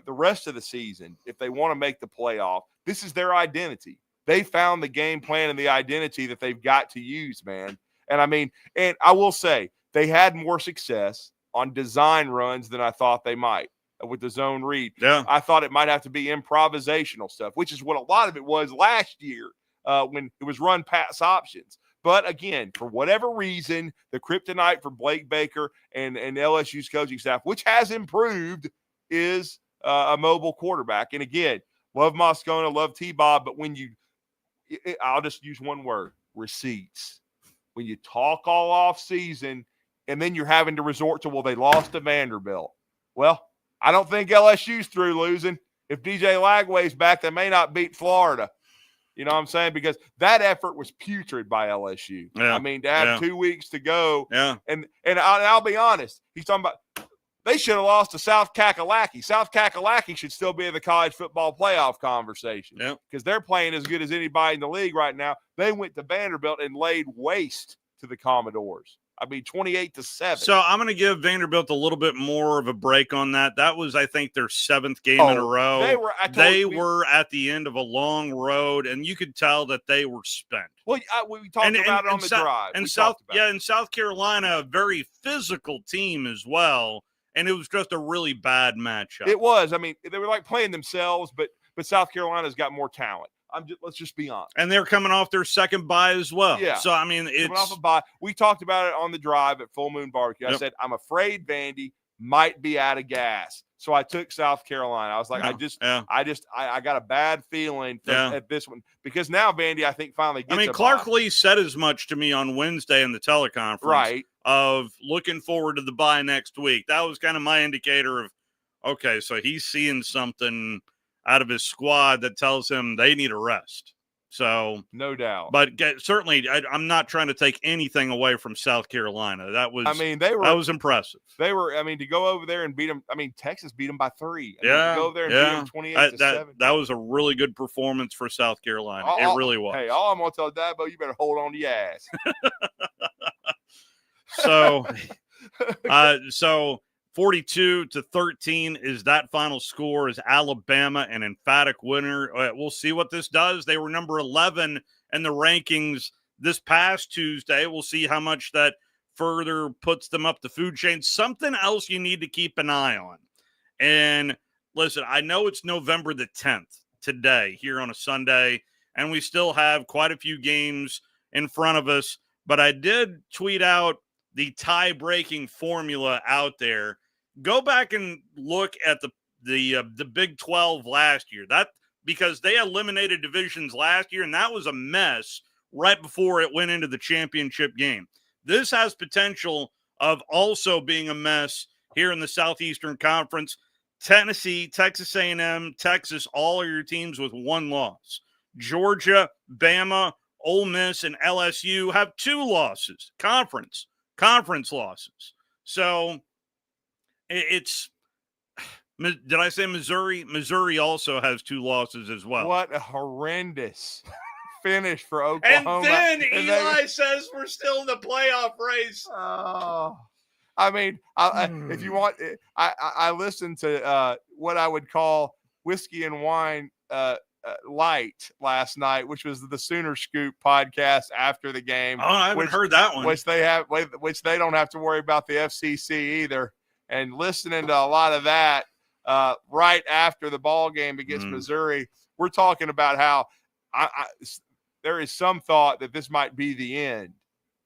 the rest of the season, if they want to make the playoff, this is their identity. They found the game plan and the identity that they've got to use, man. And I mean, and I will say they had more success on design runs than I thought they might with the zone read. Yeah. I thought it might have to be improvisational stuff, which is what a lot of it was last year when it was run pass options. But again, for whatever reason, the kryptonite for Blake Baker and LSU's coaching staff, which has improved, is a mobile quarterback. And again, love Moscona, love T-Bob, but when I'll just use one word, receipts. When you talk all off season and then you're having to resort to, well, they lost to Vanderbilt. Well, I don't think LSU's through losing. If DJ Lagway's back, they may not beat Florida. You know what I'm saying? Because that effort was putrid by LSU. Yeah. I mean, to have 2 weeks to go. Yeah. And I'll be honest. He's talking about they should have lost to South Kakalaki. South Kakalaki should still be in the college football playoff conversation. Yeah. Because they're playing as good as anybody in the league right now. They went to Vanderbilt and laid waste to the Commodores. I mean, 28-7. So I'm going to give Vanderbilt a little bit more of a break on that. That was, I think, their 7th game in a row. They were at the end of a long road, and you could tell that they were spent. Well, we talked about it on the drive. And in South Carolina, a very physical team as well, and it was just a really bad matchup. It was. I mean, they were like playing themselves, but South Carolina's got more talent. Let's just be honest. And they're coming off their second bye as well. Yeah. So, I mean, it's coming off a bye. We talked about it on the drive at Full Moon Barbecue. I said, I'm afraid Vandy might be out of gas. So I took South Carolina. I was like, I got a bad feeling at this one because now Vandy, I think, finally gets Clark Lee said as much to me on Wednesday in the teleconference. Right. Of looking forward to the bye next week. That was kind of my indicator of, okay, so he's seeing something out of his squad that tells him they need a rest. So no doubt. But certainly, I'm not trying to take anything away from South Carolina. That was, that was impressive. They were, to go over there and beat them. Texas beat them by 3. To go over there and beat them 28-7. That was a really good performance for South Carolina. It really was. Hey, all I'm gonna tell Dabo, you better hold on to your ass. So 42-13 is that final score. Is Alabama an emphatic winner? We'll see what this does. They were number 11 in the rankings this past Tuesday. We'll see how much that further puts them up the food chain. Something else you need to keep an eye on. And listen, I know it's November the 10th today here on a Sunday, and we still have quite a few games in front of us. But I did tweet out the tie-breaking formula out there. Go back and look at the Big 12 last year. That because they eliminated divisions last year, and that was a mess right before it went into the championship game. This has potential of also being a mess here in the Southeastern Conference. Tennessee, Texas A&M, Texas, all of your teams with 1 loss. Georgia, Bama, Ole Miss, and LSU have 2 losses, conference losses. So it's – did I say Missouri? Missouri also has 2 losses as well. What a horrendous finish for Oklahoma. And then Eli says we're still in the playoff race. Oh. If you want – I listened to what I would call whiskey and wine light last night, which was the Sooner Scoop podcast after the game. Oh, I haven't heard that one. Which they don't have to worry about the FCC either. And listening to a lot of that right after the ball game against Missouri, we're talking about how there is some thought that this might be the end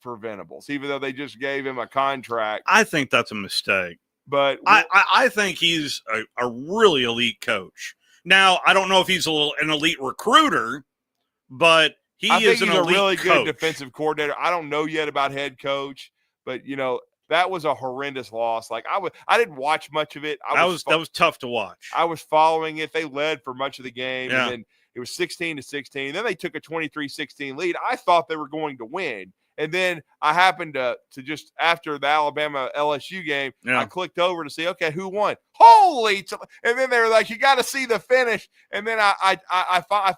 for Venables, even though they just gave him a contract. I think that's a mistake. But I think he's a really elite coach. Now, I don't know if he's an elite recruiter, but I think he's he's a really coach. Good defensive coordinator. I don't know yet about head coach, but that was a horrendous loss. Like I didn't watch much of it. That was tough to watch. I was following it. They led for much of the game, Yeah. and then It was 16-16. Then they took a 23-16 lead. I thought they were going to win. And then I happened to just after the Alabama LSU game, I clicked over to see, okay, who won? And then they were like, you got to see the finish. And then I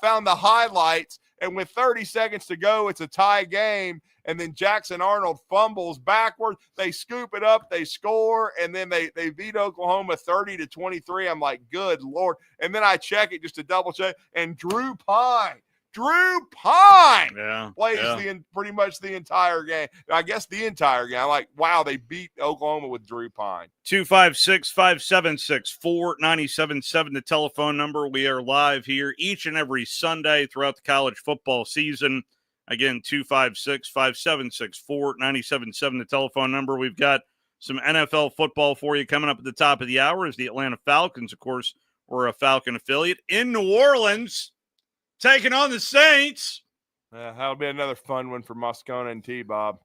found the highlights. And with 30 seconds to go, it's a tie game. And then Jackson Arnold fumbles backward. They scoop it up. They score. And then they beat Oklahoma 30-23. I'm like, good Lord. And then I check it just to double check. And Drew Pine plays pretty much the entire game. I guess the entire game. I'm like, wow, they beat Oklahoma with Drew Pine. 256-576-4977, the telephone number. We are live here each and every Sunday throughout the college football season. Again, 256-576-4977, the telephone number. We've got some NFL football for you coming up at the top of the hour as the Atlanta Falcons, of course, we're a Falcon affiliate in New Orleans, taking on the Saints. That'll be another fun one for Moscona and T-Bob.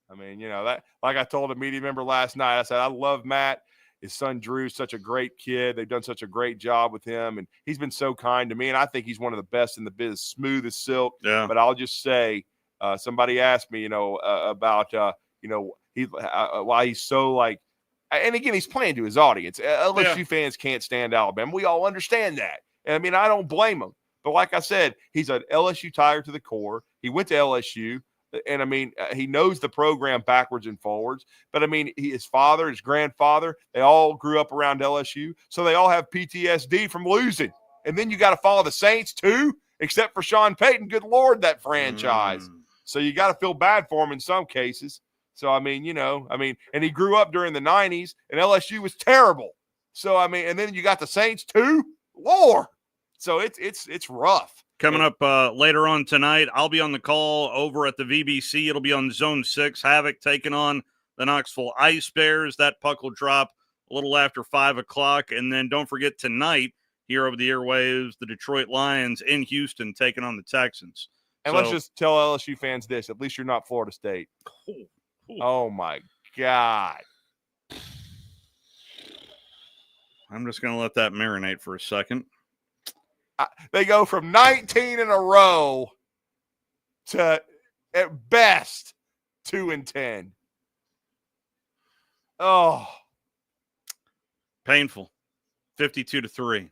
I mean, that, like I told a media member last night, I said, I love Matt. His son Drew's such a great kid. They've done such a great job with him, and he's been so kind to me, and I think he's one of the best in the business, smooth as silk. Yeah. But I'll just say, somebody asked me, about, why he's so like, and again, he's playing to his audience. LSU fans can't stand Alabama. We all understand that. And I mean, I don't blame him. But like I said, he's an LSU Tiger to the core. He went to LSU. And, I mean, he knows the program backwards and forwards. But, I mean, his father, his grandfather, they all grew up around LSU. So they all have PTSD from losing. And then you got to follow the Saints, too, except for Sean Payton. Good Lord, that franchise. So you got to feel bad for him in some cases. So, I mean, and he grew up during the 90s, and LSU was terrible. So, I mean, and then you got the Saints, too. Lord. So it's rough. Coming up later on tonight, I'll be on the call over at the VBC. It'll be on Zone 6. Havoc taking on the Knoxville Ice Bears. That puck will drop a little after 5 o'clock. And then don't forget tonight, here over the airwaves, the Detroit Lions in Houston taking on the Texans. And let's just tell LSU fans this. At least you're not Florida State. Oh, my God. I'm just going to let that marinate for a second. They go from 19 in a row to, at best, 2-10. Oh. Painful. 52-3.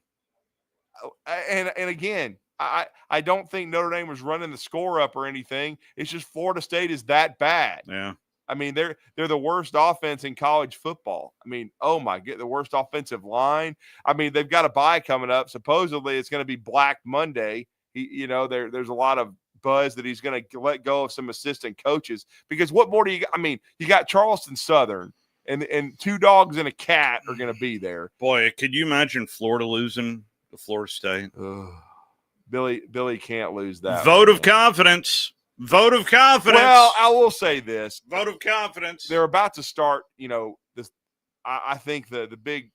And again, I don't think Notre Dame was running the score up or anything. It's just Florida State is that bad. Yeah. I mean, they're the worst offense in college football. I mean, oh my God, the worst offensive line. I mean, they've got a bye coming up. Supposedly, it's going to be Black Monday. There's a lot of buzz that he's going to let go of some assistant coaches because what more do you got? I mean, you got Charleston Southern and two dogs and a cat are going to be there. Boy, could you imagine Florida losing to Florida State? Billy can't lose that. Vote of confidence. Vote of confidence. Well, I will say this. Vote of confidence. They're about to start, this. I think the big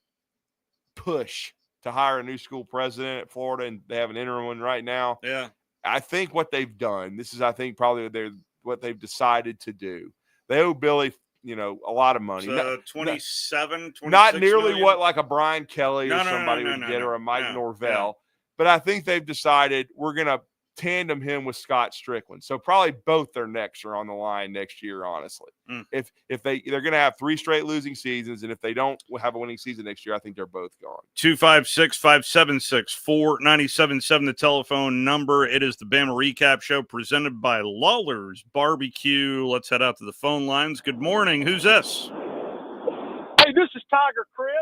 push to hire a new school president at Florida, and they have an interim one right now. Yeah. I think what they've done, this is, I think, probably what they've decided to do. They owe Billy, a lot of money. So 27, not nearly million? What like a Brian Kelly or somebody would get or a Mike Norvell. But I think they've decided we're going to tandem him with Scott Strickland. So probably both their necks are on the line next year, honestly. If they're going to have 3 straight losing seasons, and if they don't have a winning season next year, I think they're both gone. 256-576-4977, the telephone number. It is the Bama Recap Show presented by Lawlers BBQ. Let's head out to the phone lines. Good morning. Who's this? Hey, this is Tiger Chris.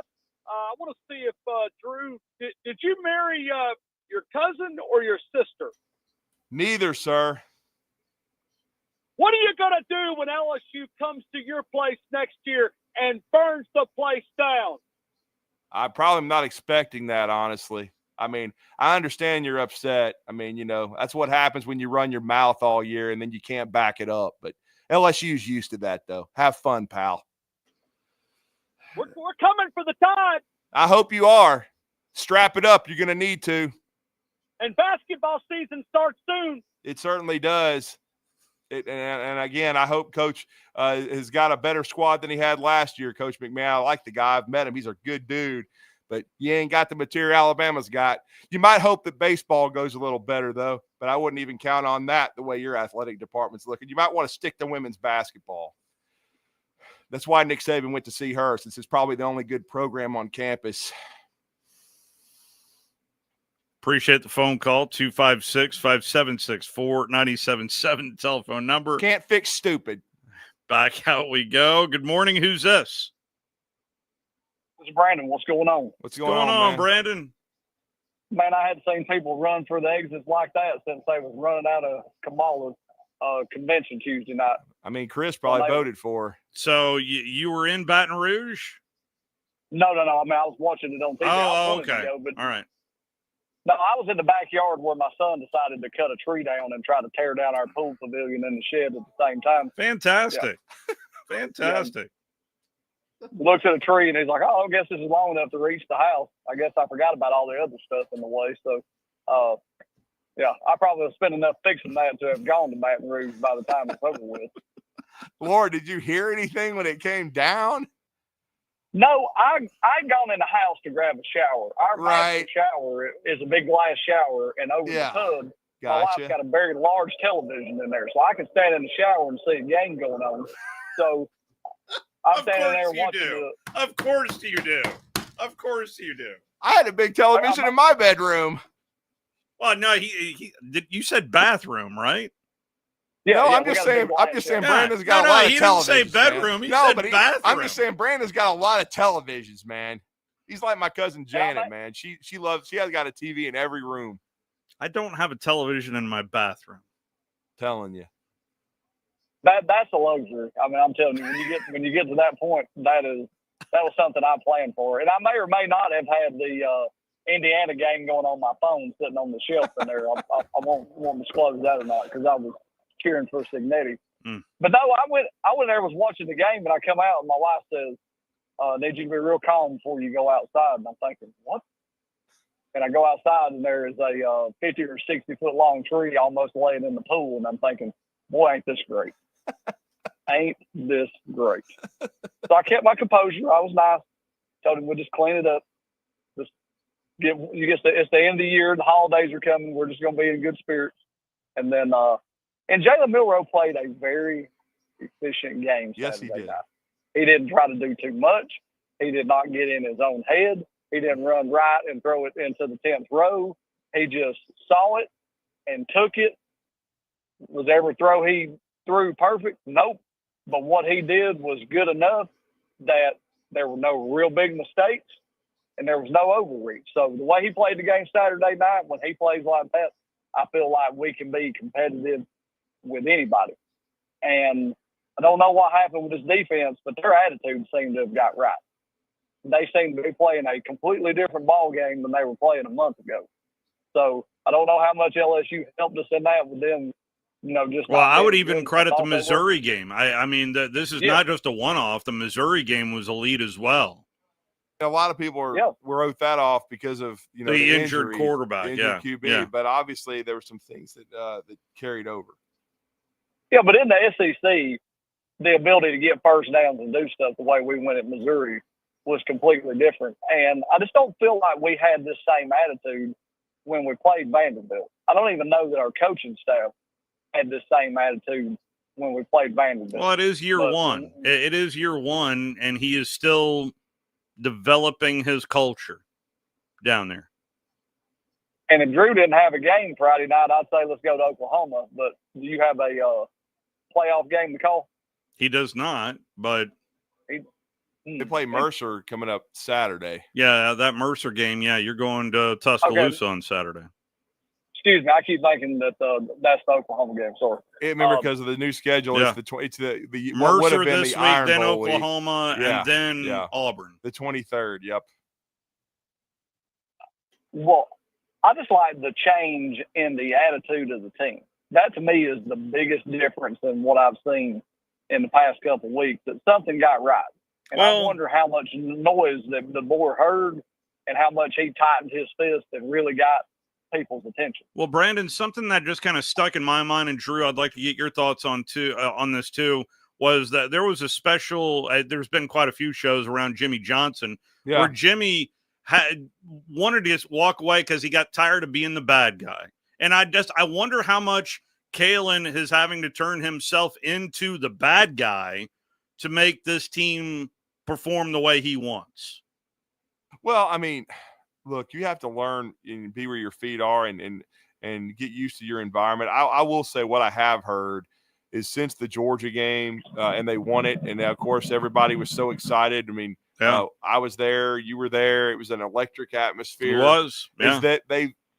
I want to see if Drew, did you marry your cousin or your sister? Neither, sir. What are you going to do when LSU comes to your place next year and burns the place down? I probably am not expecting that, honestly. I mean, I understand you're upset. I mean, that's what happens when you run your mouth all year and then you can't back it up. But LSU's used to that, though. Have fun, pal. We're coming for the Tide. I hope you are. Strap it up. You're going to need to. And basketball season starts soon. It certainly does. And again, I hope Coach has got a better squad than he had last year, Coach McMahon. I like the guy. I've met him. He's a good dude. but you ain't got the material Alabama's got. You might hope that baseball goes a little better, though, but I wouldn't even count on that the way your athletic department's looking. You might want to stick to women's basketball. That's why Nick Saban went to see her, since it's probably the only good program on campus. Appreciate the phone call, 256-576-4977 telephone number. Can't fix stupid. Back out we go. Good morning. Who's this? This is Brandon. What's going on? What's going on, man? Brandon? Man, I had seen people run for the exits like that since they was running out of Kamala's convention Tuesday night. I mean, Chris probably voted for her. So you were in Baton Rouge? No. I mean, I was watching it on TV. Oh, okay. But all right. No, I was in the backyard where my son decided to cut a tree down and try to tear down our pool pavilion in the shed at the same time. Fantastic. Yeah. Fantastic. Looks at a tree and he's like, "Oh, I guess this is long enough to reach the house. I guess I forgot about all the other stuff in the way." So, yeah, I probably have spent enough fixing that to have gone to Baton Rouge by the time it's over with. Lord, did you hear anything when it came down? No, I'd gone in the house to grab a shower. Our master shower is a big glass shower, and over the tub, my wife's got a very large television in there, so I can stand in the shower and see a game going on. So I'm standing there watching. Of course you do. Of course you do. I had a big television in my bedroom. Well, no, you said bathroom, right? Yeah, I'm just saying. Brandon's got a lot of televisions. He didn't say bedroom. He said bathroom. I'm just saying Brandon's got a lot of televisions, man. He's like my cousin Janet, man. She has got a TV in every room. I don't have a television in my bathroom. Telling you. That's a luxury. I mean, I'm telling you, when you get to that point, that was something I planned for. And I may or may not have had the Indiana game going on my phone sitting on the shelf in there. I won't disclose that or not because I was cheering for Signetti. But no, I went there, was watching the game, and I come out and my wife says, "Need you to be real calm before you go outside." And I'm thinking, what? And I go outside and there is a 50 or 60 foot long tree almost laying in the pool, and I'm thinking, boy, ain't this great. Ain't this great. So I kept my composure. I was nice. Told him we'll just clean it up. It's the end of the year. The holidays are coming. We're just going to be in good spirits. And then, and Jalen Milroe played a very efficient game. Yes, he did. Night. He didn't try to do too much. He did not get in his own head. He didn't run right and throw it into the 10th row. He just saw it and took it. Was every throw he threw perfect? Nope. But what he did was good enough that there were no real big mistakes and there was no overreach. So the way he played the game Saturday night, when he plays like that, I feel like we can be competitive with anybody. And I don't know what happened with his defense, but their attitude seemed to have got right. They seem to be playing a completely different ball game than they were playing a month ago. So I don't know how much LSU helped us in that with them. Just I would even credit the Missouri game. I mean, this is not just a one-off. The Missouri game was elite as well. A lot of people wrote that off because of the injured quarterback, the injured QB. But obviously there were some things that carried over. Yeah, but in the SEC, the ability to get first downs and do stuff the way we went at Missouri was completely different. And I just don't feel like we had this same attitude when we played Vanderbilt. I don't even know that our coaching staff had the same attitude when we played Vanderbilt. Well, it is year one. It is year one, and he is still developing his culture down there. And if Drew didn't have a game Friday night, I'd say let's go to Oklahoma. But do you have a playoff game to call? He does not, but they play Mercer coming up Saturday. Yeah, that Mercer game. Yeah, you're going to Tuscaloosa on Saturday. Excuse me, I keep thinking that that's the Oklahoma game. Sorry. Remember, because of the new schedule, it's the Mercer would have been this the week, Iron then Bowl Oklahoma, week. and then Auburn. The 23rd. Yep. Well, I just like the change in the attitude of the team. That to me is the biggest difference in what I've seen in the past couple of weeks. That something got right, and I wonder how much noise that the boy heard, and how much he tightened his fist and really got people's attention. Well, Brandon, something that just kind of stuck in my mind, and Drew, I'd like to get your thoughts on this too, was that there was a special. There's been quite a few shows around Jimmy Johnson where Jimmy wanted to just walk away because he got tired of being the bad guy. And I wonder how much Kalen is having to turn himself into the bad guy to make this team perform the way he wants. Well, I mean, look, you have to learn and be where your feet are and get used to your environment. I will say what I have heard is since the Georgia game and they won it, and of course everybody was so excited. I mean, I was there, you were there. It was an electric atmosphere. It was. Yeah. Is that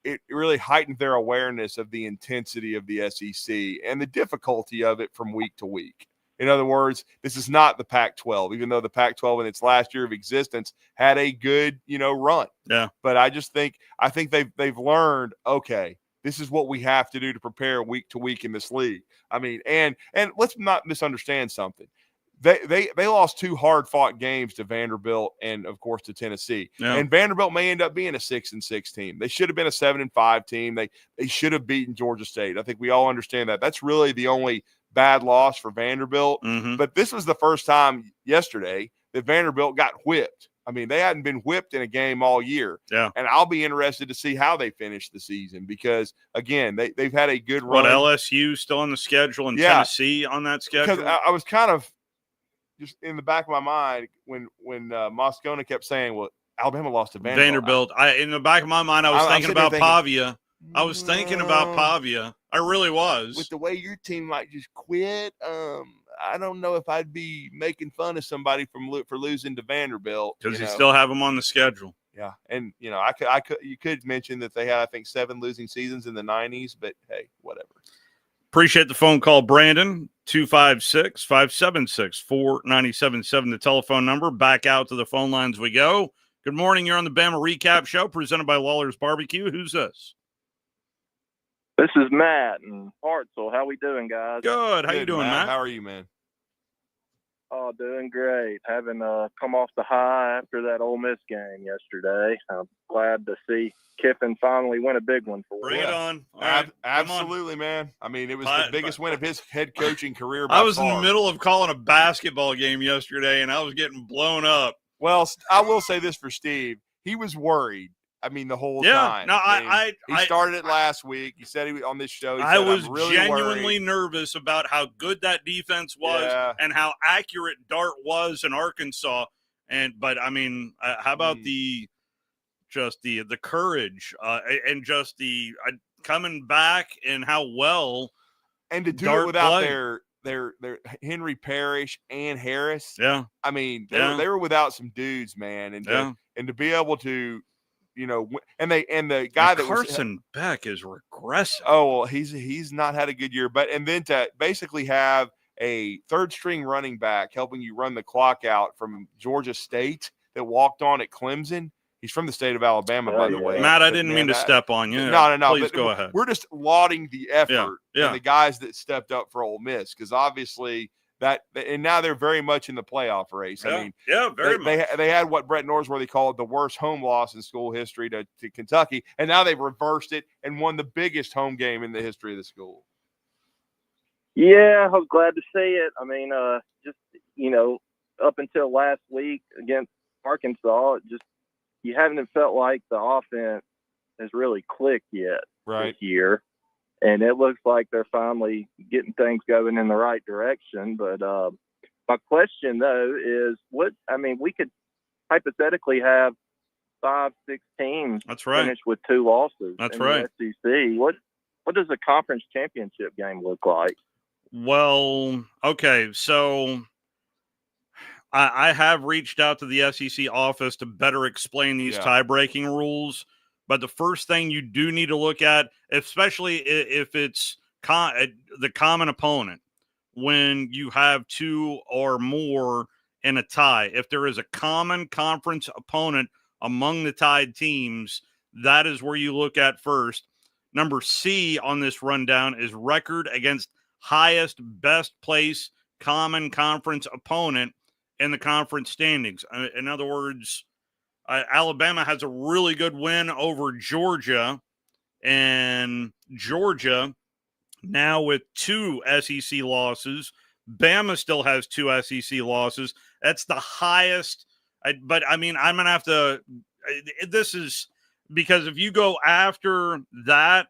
it really heightened their awareness of the intensity of the SEC and the difficulty of it from week to week. In other words, this is not the Pac-12, even though the Pac-12 in its last year of existence had a good, run. Yeah. But I think they've learned, okay, this is what we have to do to prepare week to week in this league. I mean, and let's not misunderstand something. They lost 2 hard-fought games to Vanderbilt and, of course, to Tennessee. Yeah. And Vanderbilt may end up being a 6-6 team. They should have been a 7-5 team. They should have beaten Georgia State. I think we all understand that. That's really the only bad loss for Vanderbilt. Mm-hmm. But this was the first time yesterday that Vanderbilt got whipped. I mean, they hadn't been whipped in a game all year. Yeah. And I'll be interested to see how they finish the season because, again, they've had a good run. What, LSU still on the schedule and Tennessee on that schedule? Because I was kind of just in the back of my mind when Moscona kept saying, well, Alabama lost to Vanderbilt. In the back of my mind, I was thinking about Pavia. I was thinking about Pavia. I really was. With the way your team might just quit, I don't know if I'd be making fun of somebody for losing to Vanderbilt because you still have them on the schedule. Yeah, and you could mention that they had, I think, 7 losing seasons in the 90s, but hey, whatever. Appreciate the phone call, Brandon. 256-576-4977, the telephone number. Back out to the phone lines we go. Good morning. You're on the Bama Recap Show presented by Lawlers Barbecue. Who's this? This is Matt in Hartselle. How we doing, guys? Good. How you doing, Matt? How are you, man? Oh, doing great. Having come off the high after that Ole Miss game yesterday. I'm glad to see Kiffin finally win a big one for us. Bring it on. All right, absolutely, man. I mean, it was the biggest win of his head coaching career by I was far. in the middle of calling a basketball game yesterday, and I was getting blown up. Well, I will say this for Steve. He was worried. I mean, the whole time. No, he started it last week. He said he was on this show. He I said, was I'm really genuinely worried. nervous about how good that defense was and how accurate Dart was in Arkansas. But I mean, how about the courage and just the coming back and how well and to do Dart it without played. their Henry Parrish and Harris. Yeah, I mean, they were without some dudes, man, and to be able to. And the guy that Carson Beck is regressive. Oh, well, he's not had a good year, and then to basically have a third string running back helping you run the clock out from Georgia State that walked on at Clemson. He's from the state of Alabama, by the way. Matt, I didn't mean to step on you. No. Please go ahead. We're just lauding the effort and the guys that stepped up for Ole Miss because obviously. And now they're very much in the playoff race. I mean, very much. They had what Brett Norsworthy called the worst home loss in school history to Kentucky, and now they've reversed it and won the biggest home game in the history of the school. Yeah, I was glad to see it. I mean, up until last week against Arkansas, you haven't felt like the offense has really clicked yet this year. And it looks like they're finally getting things going in the right direction. But my question, though, is we could hypothetically have 5-6 teams finish with 2 losses in the SEC. What does a conference championship game look like? Well, okay, so I have reached out to the SEC office to better explain these tie-breaking rules. But the first thing you do need to look at, especially if it's the common opponent, when you have 2 or more in a tie, if there is a common conference opponent among the tied teams, that is where you look at first. Number C on this rundown is record against highest best place common conference opponent in the conference standings. In other words, Alabama has a really good win over Georgia, and Georgia now with 2 SEC losses. Bama still has 2 SEC losses. That's the highest. But, I mean, I'm going to have to this is because if you go after that,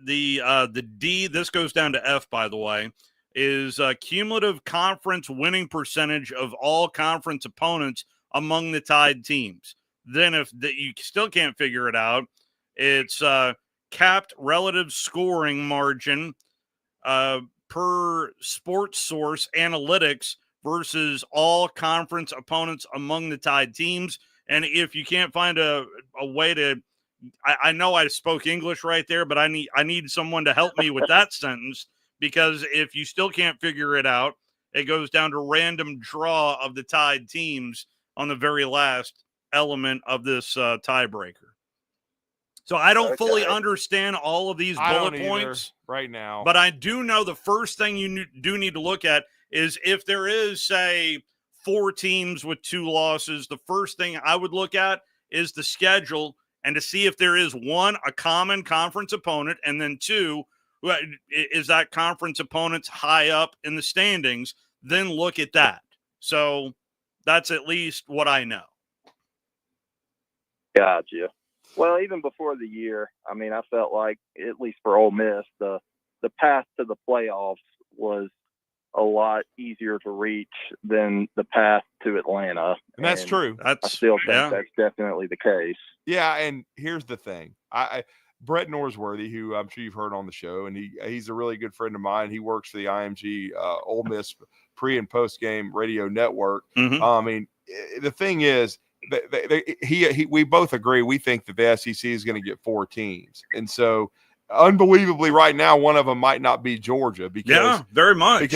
the D, this goes down to F, by the way, is cumulative conference winning percentage of all conference opponents among the tied teams. Then if you still can't figure it out, it's capped relative scoring margin per Sports Source Analytics versus all conference opponents among the tied teams. And if you can't find a way to, I know I spoke English right there, but I need someone to help me with that sentence, because if you still can't figure it out, it goes down to random draw of the tied teams on the very last element of this tiebreaker. So I don't fully understand all of these bullet points right now, but I do know the first thing you do need to look at is if there is, say, 4 teams with 2 losses, the first thing I would look at is the schedule and to see if there is, 1, a common conference opponent, and then 2, is that conference opponent's high up in the standings, then look at that. So that's at least what I know. Gotcha. Well, even before the year, I mean, I felt like, at least for Ole Miss, the path to the playoffs was a lot easier to reach than the path to Atlanta. And that's true. I still think that's definitely the case. Yeah, and here's the thing. Brett Norsworthy, who I'm sure you've heard on the show, and he's a really good friend of mine. He works for the IMG Ole Miss pre- and post-game radio network. Mm-hmm. I mean, the thing is, we both agree. We think that the SEC is going to get 4 teams, and so unbelievably, right now, one of them might not be Georgia. Because very much.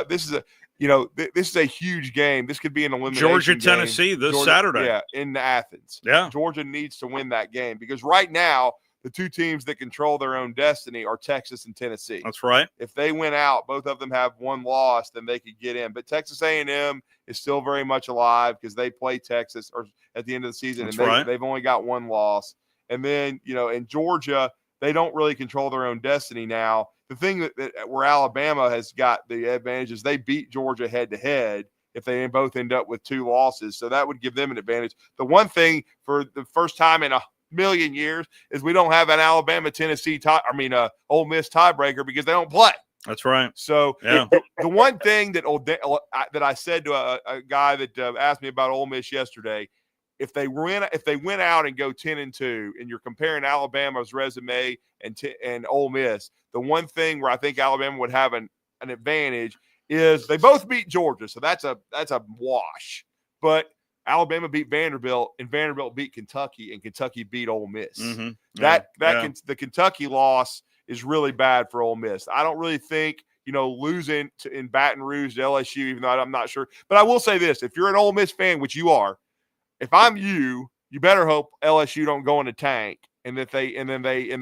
This is a huge game. This could be an elimination. Georgia, game. Tennessee this Saturday. Yeah, in Athens. Yeah, Georgia needs to win that game because right now the 2 teams that control their own destiny are Texas and Tennessee. That's right. If they win out, both of them have 1 loss, then they could get in. But Texas A&M is still very much alive because they play Texas or at the end of the season, and they've only got 1 loss. And then, in Georgia, they don't really control their own destiny now. The thing that where Alabama has got the advantage is they beat Georgia head-to-head if they both end up with 2 losses. So that would give them an advantage. The one thing for the first time in a million years is we don't have an Alabama-Tennessee Ole Miss tiebreaker because they don't play. That's right. So the one thing that I said to a guy that asked me about Ole Miss yesterday, if they win out and go 10-2, and you're comparing Alabama's resume and Ole Miss, the one thing where I think Alabama would have an advantage is they both beat Georgia, so that's a wash. But Alabama beat Vanderbilt, and Vanderbilt beat Kentucky, and Kentucky beat Ole Miss. Mm-hmm. The Kentucky loss is really bad for Ole Miss. I don't really think losing in Baton Rouge to LSU, even though I'm not sure. But I will say this: if you're an Ole Miss fan, which you are, if I'm you better hope LSU don't go in the tank and that they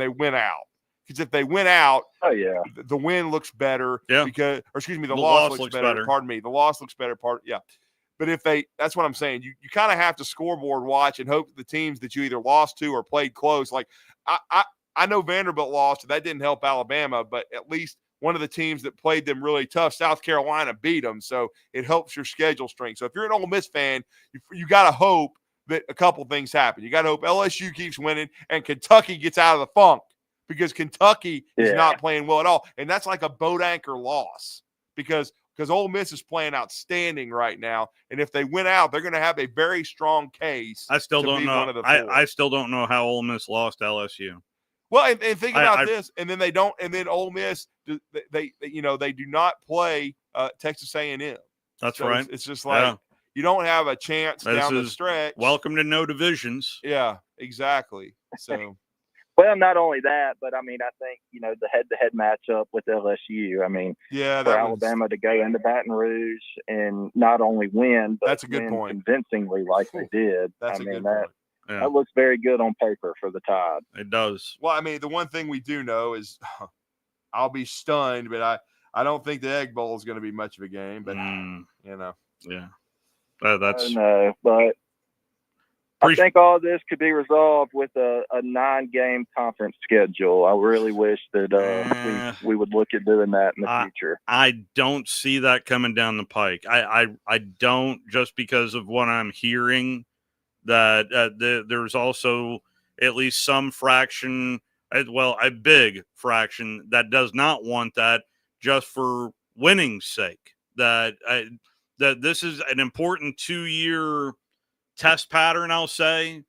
win out. Because if they win out, the win looks better. Yeah. The loss looks better. Pardon me. The loss looks better. But that's what I'm saying. You kind of have to scoreboard watch and hope that the teams that you either lost to or played close. Like I know Vanderbilt lost, and that didn't help Alabama, but at least one of the teams that played them really tough, South Carolina, beat them. So it helps your schedule strength. So if you're an Ole Miss fan, you got to hope that a couple things happen. You got to hope LSU keeps winning and Kentucky gets out of the funk, because Kentucky is not playing well at all. And that's like a boat anchor loss because Ole Miss is playing outstanding right now. And if they win out, they're going to have a very strong case. I still don't know. I still don't know how Ole Miss lost LSU. Well, and think about this, and then they don't, and then Ole Miss, they do not play Texas A&M. That's right. It's just like you don't have a chance down the stretch. Welcome to no divisions. Yeah, exactly. So. Well, not only that, but I mean, I think, the head-to-head matchup with LSU, I mean, for Alabama to go into Baton Rouge and not only win, but that's a good point. Convincingly like they did. That's a good point. That looks very good on paper for the Tide. It does. Well, I mean, the one thing we do know is I'll be stunned, but I don't think the Egg Bowl is going to be much of a game, but Yeah. That's I know, but I think all this could be resolved with a 9-game conference schedule. I really wish that we would look at doing that in the future. I don't see that coming down the pike. I don't, just because of what I'm hearing that there's also at least some fraction, a big fraction that does not want that just for winning's sake. That this is an important 2-year test pattern, I'll say,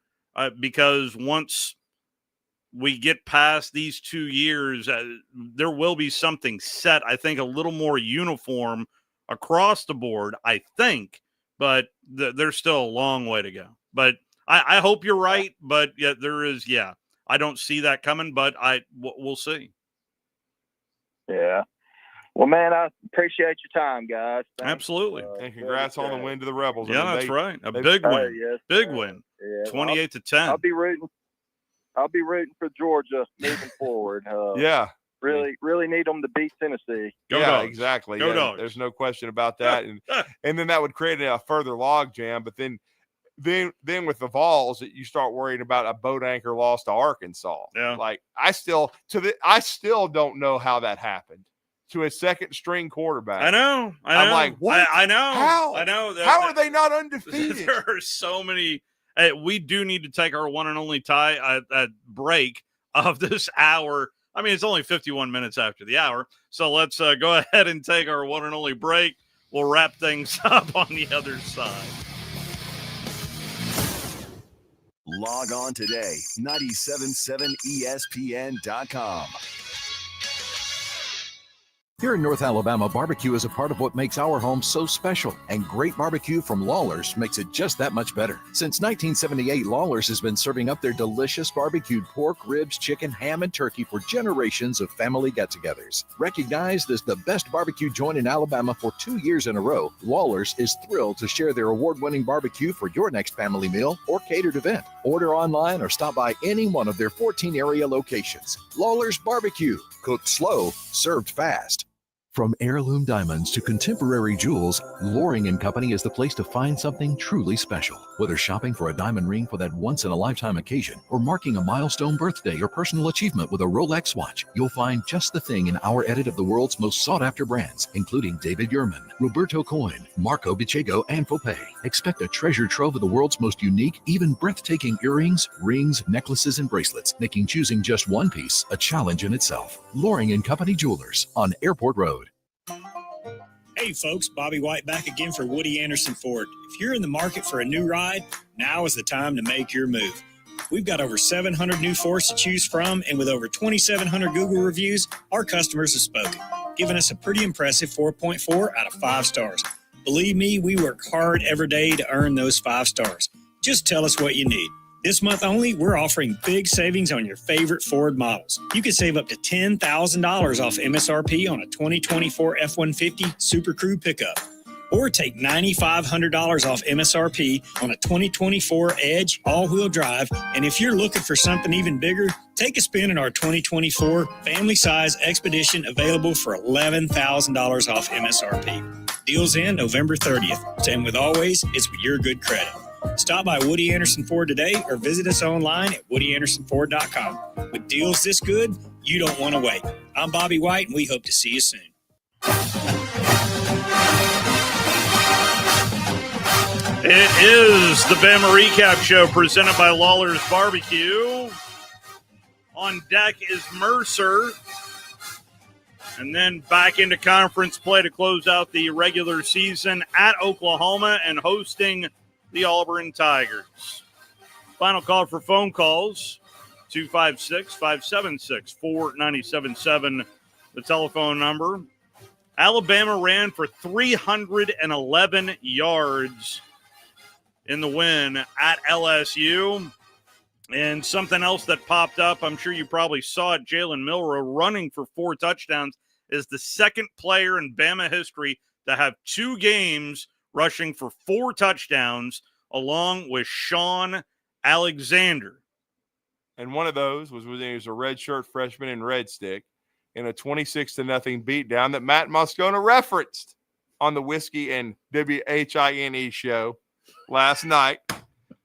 because once we get past these 2 years, there will be something set, I think, a little more uniform across the board, I think, but there's still a long way to go. But I hope you're right, but yeah, there is, I don't see that coming, but we'll see. Yeah. Well, man, I appreciate your time, guys. Thanks. Absolutely. And congrats on the win to the Rebels. Yeah, that's right. A big win. Yes, big win. Yeah, 28-10. I'll be rooting for Georgia moving forward. Really need them to beat Tennessee. Exactly. Go Dogs. There's no question about that. And then that would create a further log jam. But then with the Vols, you start worrying about a boat anchor loss to Arkansas. Yeah. Like I still don't know how that happened to a second string quarterback. I know. I'm like, what? I know. How? I know. How are they not undefeated? There are so many. We do need to take our one and only break of this hour. I mean, it's only 51 minutes after the hour. So let's go ahead and take our one and only break. We'll wrap things up on the other side. Log on today, 977ESPN.com. Here in North Alabama, barbecue is a part of what makes our home so special, and great barbecue from Lawlers makes it just that much better. Since 1978, Lawlers has been serving up their delicious barbecued pork, ribs, chicken, ham, and turkey for generations of family get-togethers. Recognized as the best barbecue joint in Alabama for 2 years in a row, Lawlers is thrilled to share their award-winning barbecue for your next family meal or catered event. Order online or stop by any one of their 14 area locations. Lawlers Barbecue, cooked slow, served fast. From heirloom diamonds to contemporary jewels, Loring & Company is the place to find something truly special. Whether shopping for a diamond ring for that once-in-a-lifetime occasion or marking a milestone birthday or personal achievement with a Rolex watch, you'll find just the thing in our edit of the world's most sought-after brands, including David Yurman, Roberto Coin, Marco Bicego, and Fopay. Expect a treasure trove of the world's most unique, even breathtaking earrings, rings, necklaces, and bracelets, making choosing just one piece a challenge in itself. Loring & Company Jewelers on Airport Road. Hey folks, Bobby White back again for Woody Anderson Ford. If you're in the market for a new ride, now is the time to make your move. We've got over 700 new Fords to choose from, and with over 2,700 Google reviews, our customers have spoken, giving us a pretty impressive 4.4 out of 5 stars. Believe me, we work hard every day to earn those 5 stars. Just tell us what you need. This month only, we're offering big savings on your favorite Ford models. You can save up to $10,000 off MSRP on a 2024 F-150 Super Crew pickup. Or take $9,500 off MSRP on a 2024 Edge all-wheel drive. And if you're looking for something even bigger, take a spin in our 2024 family-size Expedition available for $11,000 off MSRP. Deals end November 30th. And with always, it's with your good credit. Stop by Woody Anderson Ford today or visit us online at WoodyAndersonFord.com. With deals this good, you don't want to wait. I'm Bobby White, and we hope to see you soon. It is the Bama Recap Show presented by Lawlers Barbecue. On deck is Mercer. And then back into conference play to close out the regular season at Oklahoma and hosting the Auburn Tigers. Final call for phone calls, 256-576-4977, the telephone number. Alabama ran for 311 yards in the win at LSU. And something else that popped up, I'm sure you probably saw it, Jalen Milroe running for 4 touchdowns, is the second player in Bama history to have 2 games rushing for 4 touchdowns, along with Sean Alexander. And one of those was when he was a redshirt freshman in Red Stick in a 26-0 beatdown that Matt Moscona referenced on the Whiskey and WHINE show last night.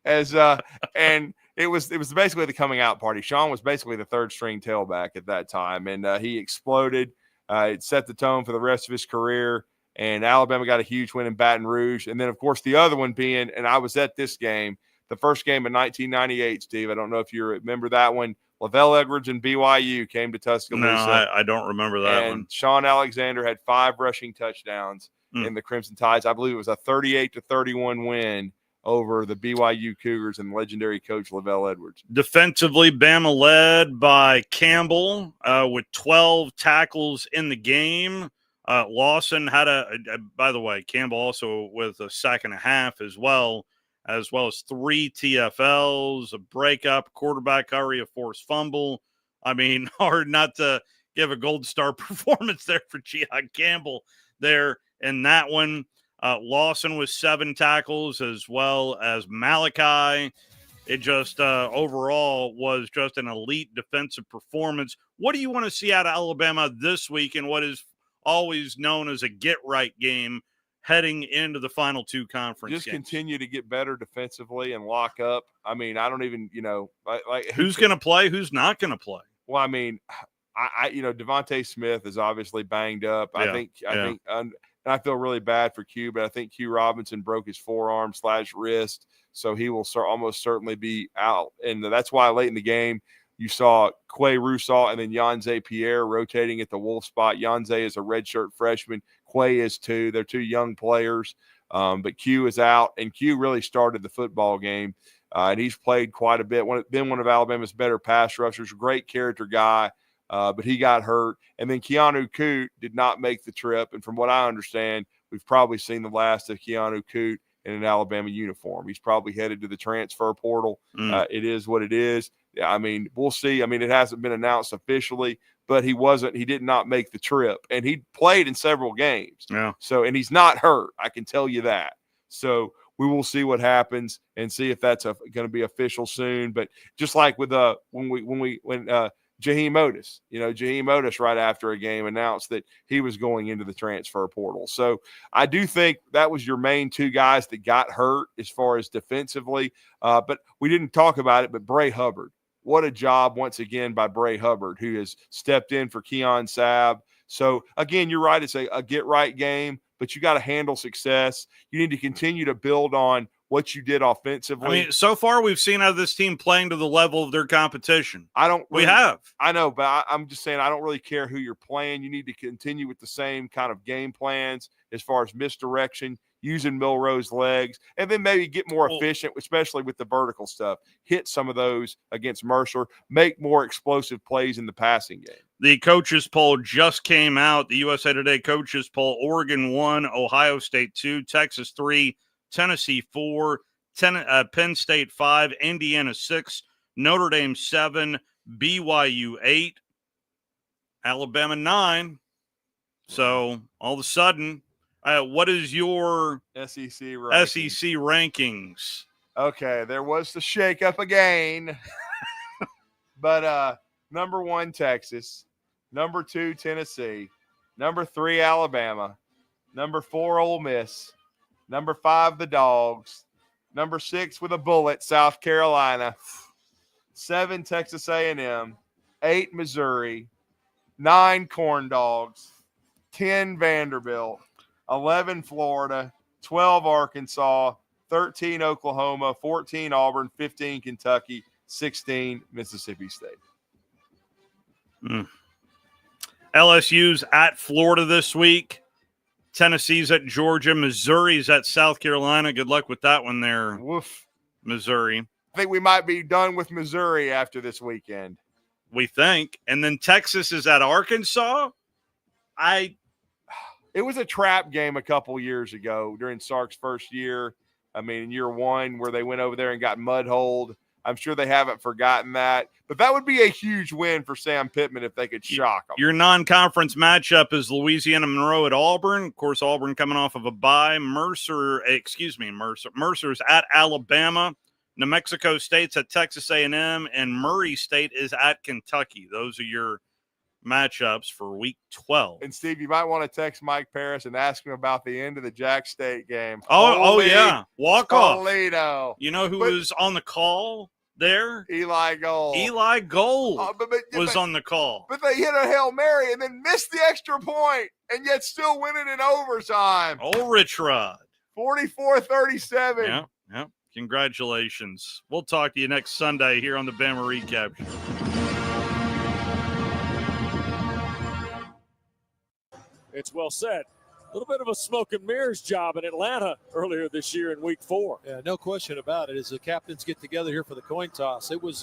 And it was basically the coming out party. Sean was basically the third string tailback at that time, and he exploded. It set the tone for the rest of his career. And Alabama got a huge win in Baton Rouge. And then, of course, the other one being, and I was at this game, the first game in 1998, Steve. I don't know if you remember that one. Lavelle Edwards and BYU came to Tuscaloosa. No, I don't remember that and one. Sean Alexander had 5 rushing touchdowns in the Crimson Tides. I believe it was a 38-31 win over the BYU Cougars and legendary coach Lavelle Edwards. Defensively, Bama led by Campbell with 12 tackles in the game. Lawson had by the way, Campbell also with a sack and a half as well as 3 TFLs, a breakup, quarterback hurry, a forced fumble. I mean, hard not to give a gold star performance there for Jihad Campbell there in that one. Lawson with 7 tackles as well as Malachi. It just overall was just an elite defensive performance. What do you want to see out of Alabama this week in what is always known as a get-right game heading into the final 2 conference Just games? Continue to get better defensively and lock up. I mean, I don't even, like who's going to play, who's not going to play? Well, I mean, Devontae Smith is obviously banged up. Yeah, I think, and I feel really bad for Q, but I think Q Robinson broke his forearm/wrist, so he will almost certainly be out. And that's why late in the game, you saw Quay Russaw and then Yanze Pierre rotating at the Wolf spot. Yanze is a redshirt freshman. Quay is too. They're 2 young players, but Q is out, and Q really started the football game, and he's played quite a bit. Been one of Alabama's better pass rushers, great character guy, but he got hurt. And then Keanu Coote did not make the trip, and from what I understand, we've probably seen the last of Keanu Coote in an Alabama uniform. He's probably headed to the transfer portal. It is what it is. I mean, we'll see. I mean, it hasn't been announced officially, but he did not make the trip, and he played in several games. Yeah. So, and he's not hurt. I can tell you that. So we will see what happens and see if that's going to be official soon. But just like with when Jaheim Otis, right after a game announced that he was going into the transfer portal. So I do think that was your main 2 guys that got hurt as far as defensively. But we didn't talk about it, but Bray Hubbard. What a job once again by Bray Hubbard, who has stepped in for Keon Sabb. So, again, you're right. It's a get-right game, but you got to handle success. You need to continue to build on what you did offensively. I mean, so far we've seen out of this team playing to the level of their competition. I know, but I'm just saying I don't really care who you're playing. You need to continue with the same kind of game plans as far as misdirection, using Milroe's legs, and then maybe get more efficient, especially with the vertical stuff. Hit some of those against Mercer, make more explosive plays in the passing game. The coaches poll just came out. The USA Today coaches poll: Oregon 1, Ohio State 2, Texas 3, Tennessee 4, Penn State 5, Indiana 6, Notre Dame 7, BYU 8, Alabama 9. So all of a sudden, what is your SEC rankings? Okay, there was the shakeup again. But number 1, Texas. Number 2, Tennessee. Number 3, Alabama. Number 4, Ole Miss. Number 5, the Dogs. Number 6 with a bullet, South Carolina. 7, Texas A&M. 8, Missouri. 9, Corn Dogs. 10, Vanderbilt. 11, Florida. 12, Arkansas. 13, Oklahoma. 14, Auburn. 15, Kentucky. 16, Mississippi State. LSU's at Florida this week. Tennessee's at Georgia. Missouri's at South Carolina. Good luck with that one there, Woof. Missouri. I think we might be done with Missouri after this weekend. We think. And then Texas is at Arkansas. It was a trap game a couple years ago during Sark's first year. I mean, in year 1 where they went over there and got mud-holed. I'm sure they haven't forgotten that. But that would be a huge win for Sam Pittman if they could shock them. Your non-conference matchup is Louisiana Monroe at Auburn. Of course, Auburn coming off of a bye. Mercer's at Alabama. New Mexico State's at Texas A&M. And Murray State is at Kentucky. Those are your matchups for week 12. And Steve, you might want to text Mike Paris and ask him about the end of the Jack State game. Oh yeah. Walk off. Toledo. You know who was on the call there? Eli Gold. Eli Gold was on the call. But they hit a Hail Mary and then missed the extra point and yet still win it in overtime. Oh, Rich Rod. 44-37. Yeah. Congratulations. We'll talk to you next Sunday here on the Bama Recap. It's well said. A little bit of a smoke and mirrors job in Atlanta earlier this year in week 4. Yeah, no question about it. As the captains get together here for the coin toss, it was